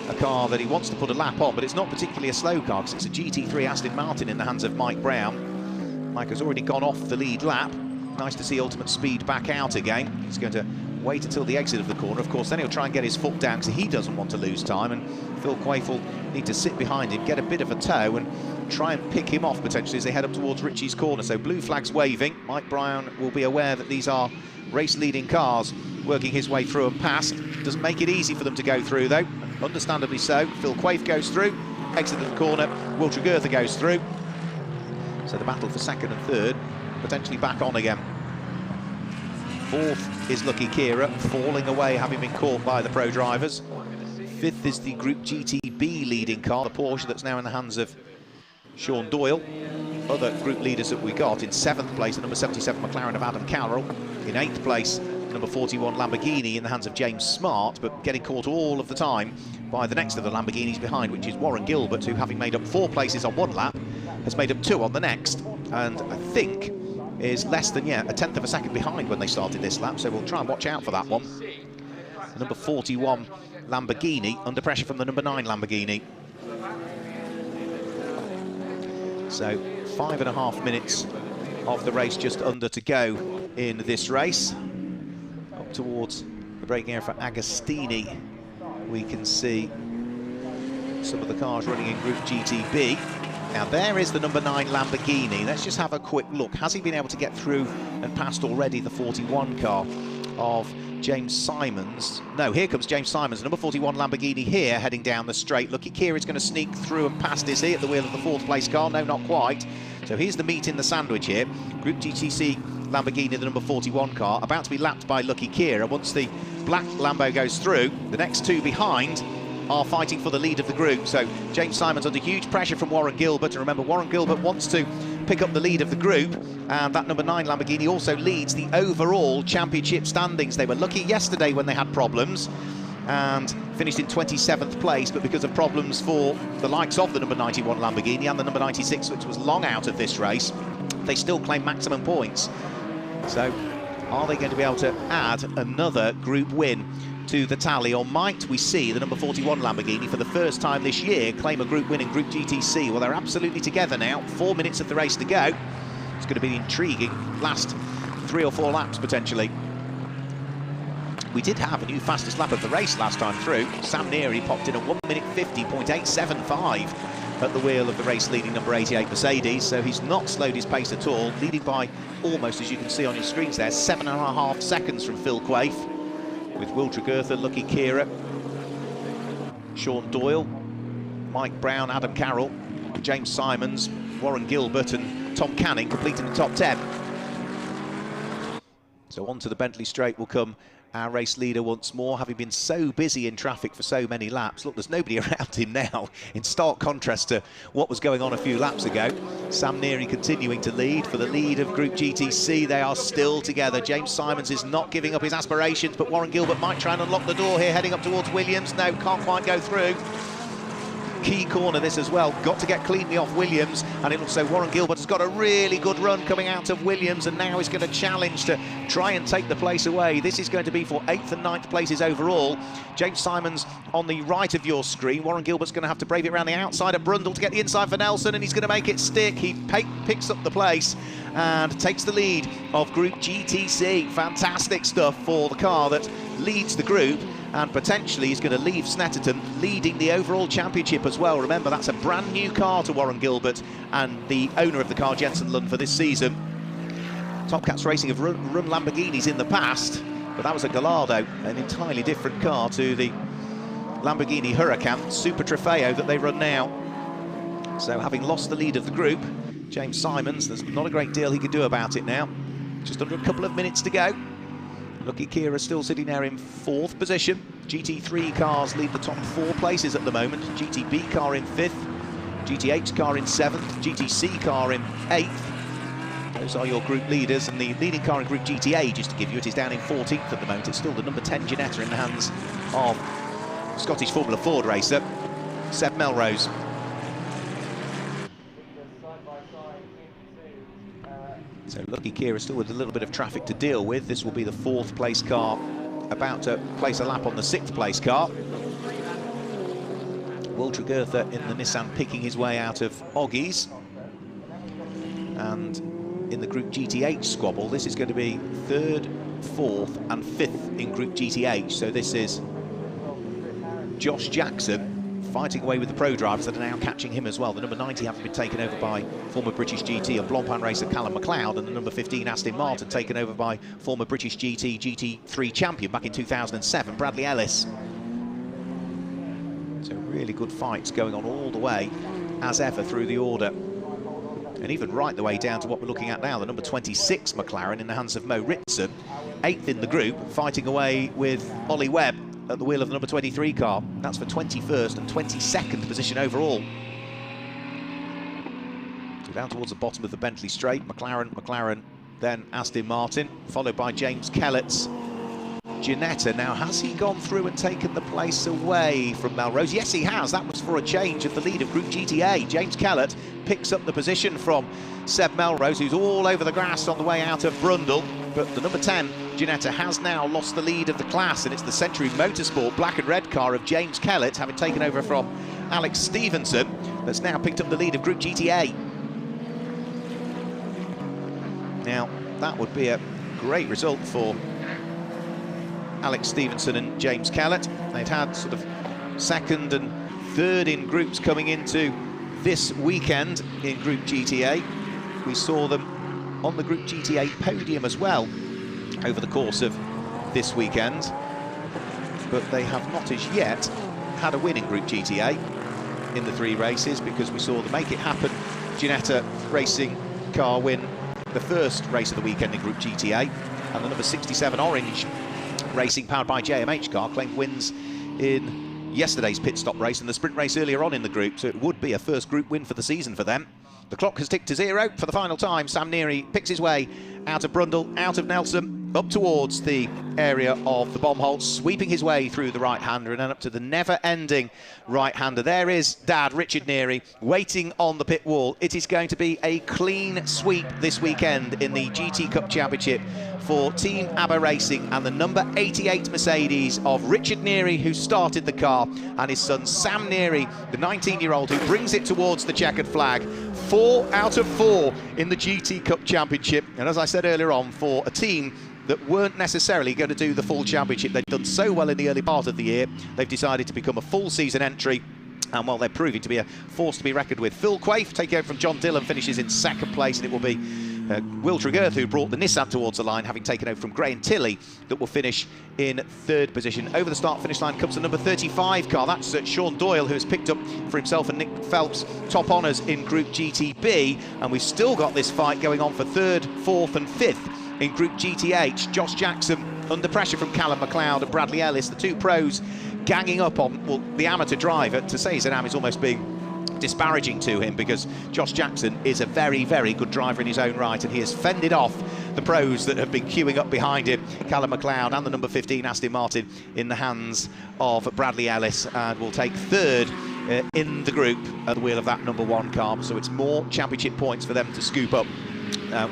a car that he wants to put a lap on, but it's not particularly a slow car because it's a GT3 Aston Martin in the hands of Mike Brown. Mike has already gone off the lead lap. Nice to see Ultimate Speed back out again. He's going to wait until the exit of the corner. Of course, then he'll try and get his foot down because he doesn't want to lose time, and Phil Quaife will need to sit behind him, get a bit of a tow and try and pick him off potentially as they head up towards Ritchie's corner. So blue flags waving. Mike Brown will be aware that these are race-leading cars working his way through and past. Doesn't make it easy for them to go through, though. Understandably so. Phil Quaife goes through, exit of the corner. Will Tregurtha goes through. So the battle for 2nd and 3rd potentially back on again. 4th is Lucky Keira, falling away, having been caught by the pro drivers. 5th is the Group GTB leading car, the Porsche that's now in the hands of Sean Doyle. Other group leaders that we got: in 7th place, the number 77 McLaren of Adam Carroll. In 8th place, number 41 Lamborghini in the hands of James Smart, but getting caught all of the time by the next of the Lamborghinis behind, which is Warren Gilbert, who, having made up 4 places on one lap, has made up 2 on the next, and I think is less than, a 1/10 of a second behind when they started this lap, so we'll try and watch out for that one. the number 41 Lamborghini, under pressure from the number 9 Lamborghini. So 5.5 minutes of the race just under to go in this race. Up towards the braking area for Agostini, we can see some of the cars running in Group GTB. Now there is the number 9 Lamborghini. Let's just have a quick look. Has he been able to get through and past already the 41 car of James Simons? No, here comes James Simons, number 41 Lamborghini here, heading down the straight. Lucky Kira's going to sneak through and past. Is he at the wheel of the 4th place car? No, not quite. So here's the meat in the sandwich here. Group GTC Lamborghini, the number 41 car, about to be lapped by Lucky Kira. Once the black Lambo goes through, the next two behind are fighting for the lead of the group. So James Simons under huge pressure from Warren Gilbert, and remember Warren Gilbert wants to pick up the lead of the group, and that number 9 Lamborghini also leads the overall championship standings. They were lucky yesterday when they had problems and finished in 27th place, but because of problems for the likes of the number 91 Lamborghini and the number 96, which was long out of this race, they still claim maximum points. So are they going to be able to add another group win to the tally, or might we see the number 41 Lamborghini for the first time this year claim a group win in Group GTC? Well, they're absolutely together now, 4 minutes of the race to go. It's going to be intriguing last 3 or 4 laps potentially. We did have a new fastest lap of the race last time through. Sam Neary popped in a 1 minute 50.875 at the wheel of the race leading number 88 Mercedes, so he's not slowed his pace at all, leading by almost, as you can see on your screens there, 7.5 seconds from Phil Quaife, with Will Tregurtha, Lucky Kira, Sean Doyle, Mike Brown, Adam Carroll, James Simons, Warren Gilbert and Tom Canning completing the top 10. So onto the Bentley Straight will come our race leader once more, having been so busy in traffic for so many laps. Look, there's nobody around him now, in stark contrast to what was going on a few laps ago. Sam Neary continuing to lead for the lead of Group GTC. They are still together. James Simons is not giving up his aspirations, but Warren Gilbert might try and unlock the door here, heading up towards Williams. No, can't quite go through. Key corner this as well, got to get cleanly off Williams, and it looks so Warren Gilbert has got a really good run coming out of Williams, and now he's going to challenge to try and take the place away. This is going to be for 8th and 9th places overall. James Simons on the right of your screen. Warren Gilbert's going to have to brave it around the outside of Brundle to get the inside for Nelson, and he's going to make it stick. He picks up the place and takes the lead of Group GTC. Fantastic stuff for the car that leads the group, and potentially is going to leave Snetterton leading the overall championship as well. Remember, that's a brand new car to Warren Gilbert and the owner of the car, Jensen Lund, for this season. Top Cats Racing have run Lamborghinis in the past, but that was a Gallardo, an entirely different car to the Lamborghini Huracan Super Trofeo that they run now. So having lost the lead of the group, James Simons, there's not a great deal he can do about it now. Just under a couple of minutes to go. Lucky Kira still sitting there in 4th position. GT3 cars lead the top 4 places at the moment. GTB car in 5th, GTH car in 7th, GTC car in 8th. Those are your group leaders, and the leading car in Group GTA, just to give you, it is down in 14th at the moment. It's still the number 10 Ginetta in the hands of Scottish Formula Ford racer Seb Melrose. So Lucky Kira still with a little bit of traffic to deal with. This will be the 4th place car about to place a lap on the 6th place car. Will Tregurtha in the Nissan picking his way out of Oggies. And in the Group GTH squabble, this is going to be 3rd, 4th and 5th in Group GTH. So this is Josh Jackson fighting away with the pro drivers that are now catching him as well. The number 90 having been taken over by former British GT and Blancpain racer Callum McLeod, and the number 15 Aston Martin taken over by former British GT3 champion back in 2007 Bradley Ellis. So really good fights going on all the way as ever through the order, and even right the way down to what we're looking at now, the number 26 McLaren in the hands of Mo Ritson, 8th in the group, fighting away with Ollie Webb at the wheel of the number 23 car. That's for 21st and 22nd position overall. So down towards the bottom of the Bentley Straight, McLaren, then Aston Martin, followed by James Kellett's Ginetta. Now, has he gone through and taken the place away from Melrose? Yes, he has. That was for a change of the lead of Group GTA. James Kellett picks up the position from Seb Melrose, who's all over the grass on the way out of Brundle. But the number 10, Ginetta, has now lost the lead of the class, and it's the Century Motorsport black and red car of James Kellett, having taken over from Alex Stevenson, that's now picked up the lead of Group GTA. Now, that would be a great result for Alex Stevenson and James Kellett. They'd had sort of second and third in groups coming into this weekend in Group GTA. We saw them on the Group GTA podium as well over the course of this weekend, but they have not as yet had a win in Group GTA in the 3 races, because we saw the Make It Happen Ginetta racing car win the first race of the weekend in Group GTA, and the number 67 Orange Racing, powered by JMH car, claimed wins in yesterday's pit stop race and the sprint race earlier on in the group, so it would be a first group win for the season for them. The clock has ticked to 0 for the final time. Sam Neary picks his way out of Brundle, out of Nelson, up towards the area of the Bomholt, sweeping his way through the right-hander and then up to the never-ending right-hander. There is Dad, Richard Neary, waiting on the pit wall. It is going to be a clean sweep this weekend in the GT Cup Championship for Team ABBA Racing and the number 88 Mercedes of Richard Neary, who started the car, and his son Sam Neary, the 19-year-old, who brings it towards the checkered flag. 4 out of 4 in the GT Cup Championship, and as I said earlier on, for a team that weren't necessarily going to do the full championship. They'd done so well in the early part of the year, they've decided to become a full season entry, and well, they're proving to be a force to be reckoned with. Phil Quaife, taking over from John Dillon, finishes in second place, and it will be Will Tregerth, who brought the Nissan towards the line, having taken over from Graham Tilley, that will finish in third position. Over the start-finish line comes the number 35 car. That's Sean Doyle, who has picked up for himself and Nick Phelps top honours in Group GTB, and we've still got this fight going on for third, fourth and fifth in Group GTH. Josh Jackson under pressure from Callum McLeod and Bradley Ellis, the 2 pros ganging up on, well, the amateur driver. To say he's an am is almost being disparaging to him, because Josh Jackson is a very, very good driver in his own right, and he has fended off the pros that have been queuing up behind him, Callum McLeod and the number 15 Aston Martin, in the hands of Bradley Ellis, and will take third in the group at the wheel of that number 1 car. So it's more championship points for them to scoop up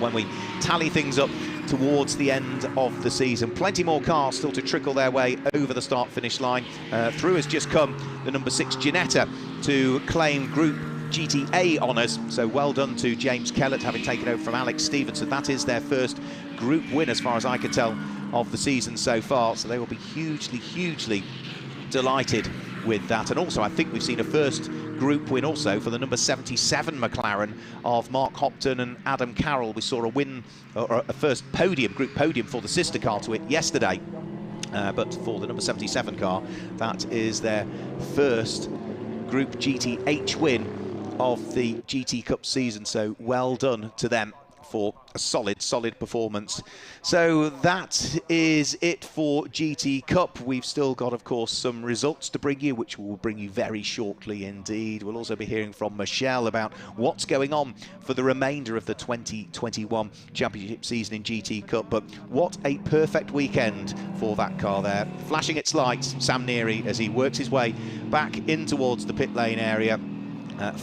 when we tally things up towards the end of the season. Plenty more cars still to trickle their way over the start-finish line. Through has just come the number 6 Ginetta to claim Group GTA honours, so well done to James Kellett, having taken over from Alex Stevenson. That is their first group win, as far as I can tell, of the season so far, so they will be hugely, hugely delighted with that. And also, I think we've seen a first group win also for the number 77 McLaren of Mark Hopton and Adam Carroll. We saw a win, or a first podium, group podium, for the sister car to it yesterday. But for the number 77 car, that is their first Group GTH win of the GT Cup season, so well done to them for a solid performance. So that is it for GT Cup. We've still got, of course, some results to bring you, which we'll bring you very shortly indeed. We'll also be hearing from Michelle about what's going on for the remainder of the 2021 championship season in GT Cup. But what a perfect weekend for that car there, flashing its lights, Sam Neary, as he works his way back in towards the pit lane area.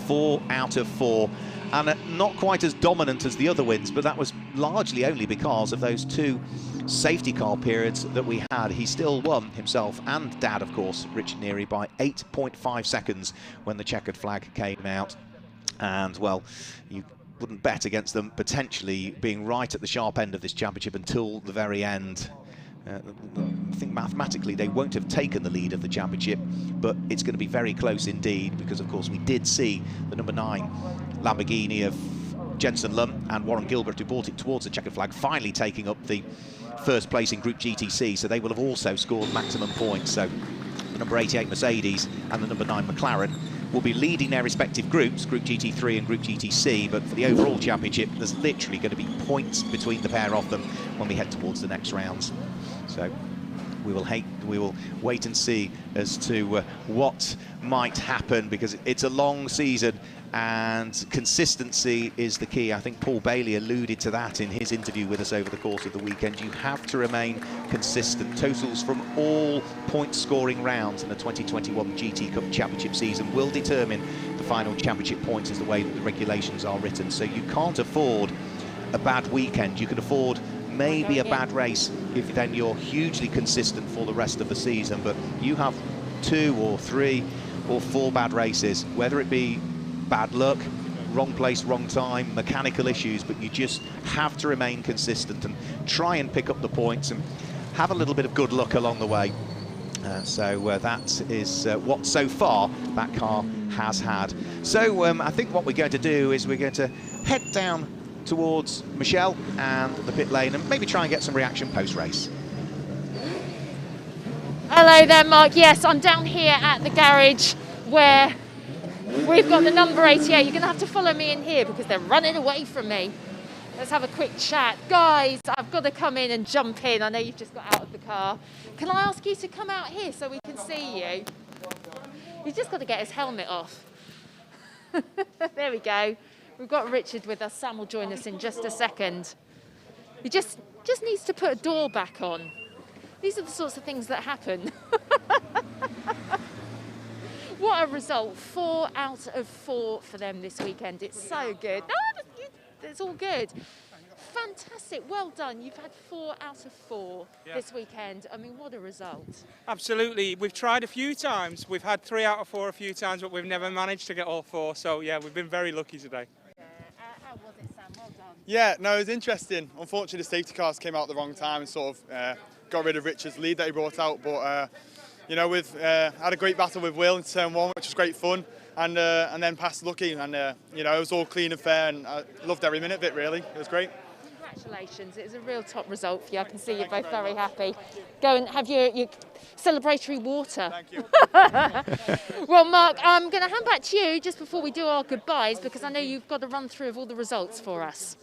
4 out of 4. And not quite as dominant as the other wins, but that was largely only because of those 2 safety car periods that we had. He still won, himself and Dad, of course, Richard Neary, by 8.5 seconds when the checkered flag came out. And, well, you wouldn't bet against them potentially being right at the sharp end of this championship until the very end. I think mathematically they won't have taken the lead of the championship, but it's going to be very close indeed, because of course we did see the number 9 Lamborghini of Jensen Lum and Warren Gilbert, who brought it towards the checkered flag, finally taking up the first place in Group GTC, so they will have also scored maximum points. So the number 88 Mercedes and the number 9 McLaren will be leading their respective groups, Group GT3 and Group GTC, but for the overall championship there's literally going to be points between the pair of them when we head towards the next rounds. So we will wait and see as to what might happen, because it's a long season and consistency is the key. I think Paul Bailey alluded to that in his interview with us over the course of the weekend. You have to remain consistent. Totals from all point-scoring rounds in the 2021 GT Cup Championship season will determine the final championship points, as the way that the regulations are written. So you can't afford a bad weekend. You can afford maybe a bad race if then you're hugely consistent for the rest of the season. But you have 2 or 3 or 4 bad races, whether it be bad luck, wrong place, wrong time, mechanical issues, but you just have to remain consistent and try and pick up the points and have a little bit of good luck along the way. So that is what so far that car has had. So I think what we're going to do is we're going to head down towards Michelle and the pit lane and maybe try and get some reaction post-race. Hello there, Mark. Yes, I'm down here at the garage where we've got the number 88. You're going to have to follow me in here because they're running away from me. Let's have a quick chat. Guys, I've got to come in and jump in. I know you've just got out of the car. Can I ask you to come out here so we can see you? He's just got to get his helmet off. There we go. We've got Richard with us. Sam will join us in just a second. He just needs to put a door back on. These are the sorts of things that happen. What a result. 4 out of 4 for them this weekend. It's so good. No, it's all good. Fantastic. Well done. You've had 4 out of 4 this weekend. I mean, what a result. Absolutely. We've tried a few times. We've had 3 out of 4 a few times, but we've never managed to get all 4. So, yeah, we've been very lucky today. Yeah. How was it, Sam? Well done. Yeah, no, it was interesting. Unfortunately, the safety cars came out at the wrong time and sort of got rid of Richard's lead that he brought out. But, you know, we've had a great battle with Will in turn 1, which was great fun. And then passed Lucky. And, you know, it was all clean and fair. And I loved every minute of it, really. It was great. Congratulations. It was a real top result for you. I can see you're both very happy. Go and have your celebratory water. Thank you. Well, Mark, I'm going to hand back to you just before we do our goodbyes because I know you've got a run through of all the results for us.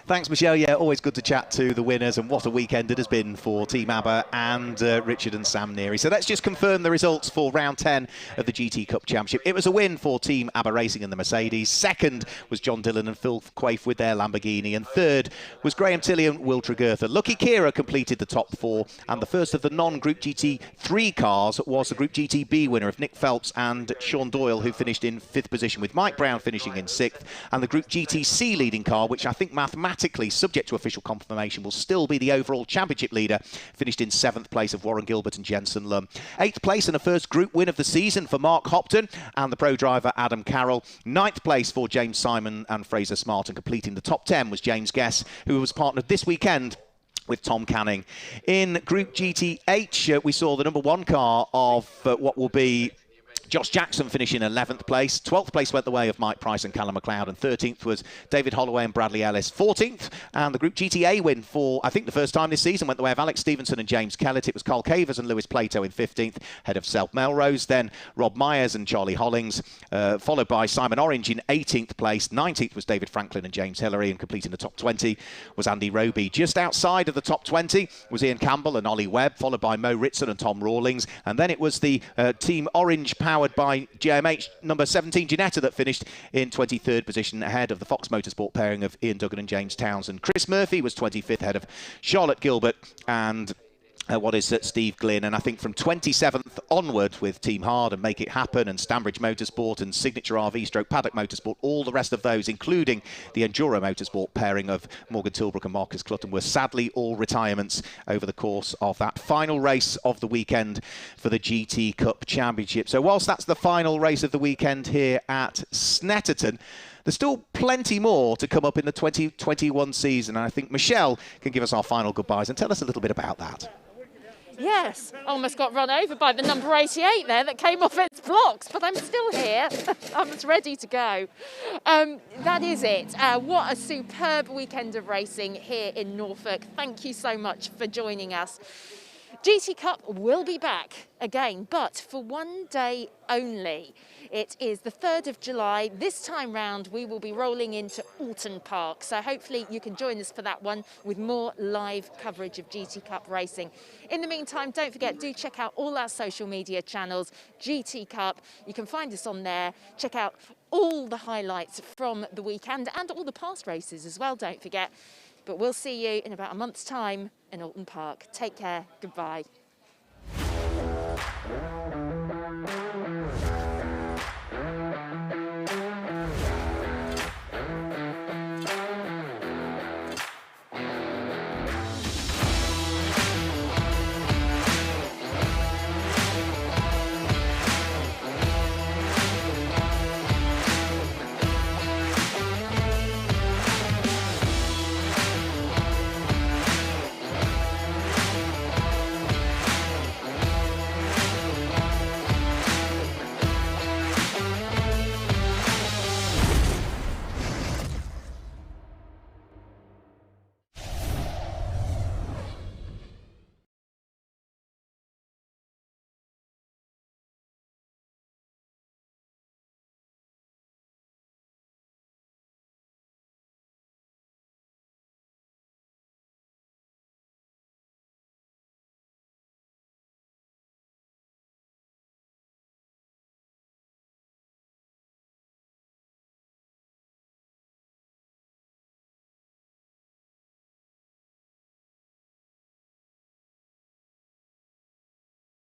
Thanks, Michelle. Yeah, always good to chat to the winners, and what a weekend it has been for Team ABBA and Richard and Sam Neary. So let's just confirm the results for round 10 of the GT Cup Championship. It was a win for Team ABBA Racing and the Mercedes. Second was John Dillon and Phil Quaife with their Lamborghini. And third was Graham Tilley and Will Tregurtha. Lucky Kira completed the top 4. And the first of the non-Group GT3 cars was the Group GTB winner of Nick Phelps and Sean Doyle, who finished in 5th position, with Mike Brown finishing in 6th. And the Group GTC leading car, which I think mathematically, subject to official confirmation, will still be the overall championship leader, finished in 7th place of Warren Gilbert and Jensen Lum. 8th place and a first group win of the season for Mark Hopton and the pro driver Adam Carroll. 9th place for James Simon and Fraser Smart, and completing the top 10 was James Guess, who was partnered this weekend with Tom Canning. In Group GTH, we saw the number 1 car of what will be Josh Jackson finishing 11th place. 12th place went the way of Mike Price and Callum McLeod, and 13th was David Holloway and Bradley Ellis. 14th, and the Group GTA win for, I think, the first time this season, went the way of Alex Stevenson and James Kellett. It was Carl Cavers and Lewis Plato in 15th, head of Self Melrose. Then Rob Myers and Charlie Hollings, followed by Simon Orange in 18th place. 19th was David Franklin and James Hillary, and completing the top 20 was Andy Roby. Just outside of the top 20 was Ian Campbell and Ollie Webb, followed by Mo Ritson and Tom Rawlings. And then it was the Team Orange, powered by JMH number 17 Ginetta, that finished in 23rd position, ahead of the Fox Motorsport pairing of Ian Duggan and James Townsend. Chris Murphy was 25th, ahead of Charlotte Gilbert and Steve Glynn. And I think from 27th onward, with Team Hard and Make It Happen and Stanbridge Motorsport and Signature RV stroke Paddock Motorsport, all the rest of those, including the Enduro Motorsport pairing of Morgan Tilbrook and Marcus Clutton, were sadly all retirements over the course of that final race of the weekend for the GT Cup Championship. So whilst that's the final race of the weekend here at Snetterton, there's still plenty more to come up in the 2021 season. And I think Michelle can give us our final goodbyes and tell us a little bit about that. Yes, almost got run over by the number 88 there that came off its blocks, but I'm still here. I was ready to go. That is it. What a superb weekend of racing here in Norfolk. Thank you so much for joining us. GT Cup will be back again, but for one day only. It is the 3rd of July. This time round, we will be rolling into Alton Park. So hopefully you can join us for that one with more live coverage of GT Cup racing. In the meantime, don't forget, do check out all our social media channels, GT Cup. You can find us on there. Check out all the highlights from the weekend and all the past races as well, don't forget. But we'll see you in about a month's time in Alton Park. Take care. Goodbye.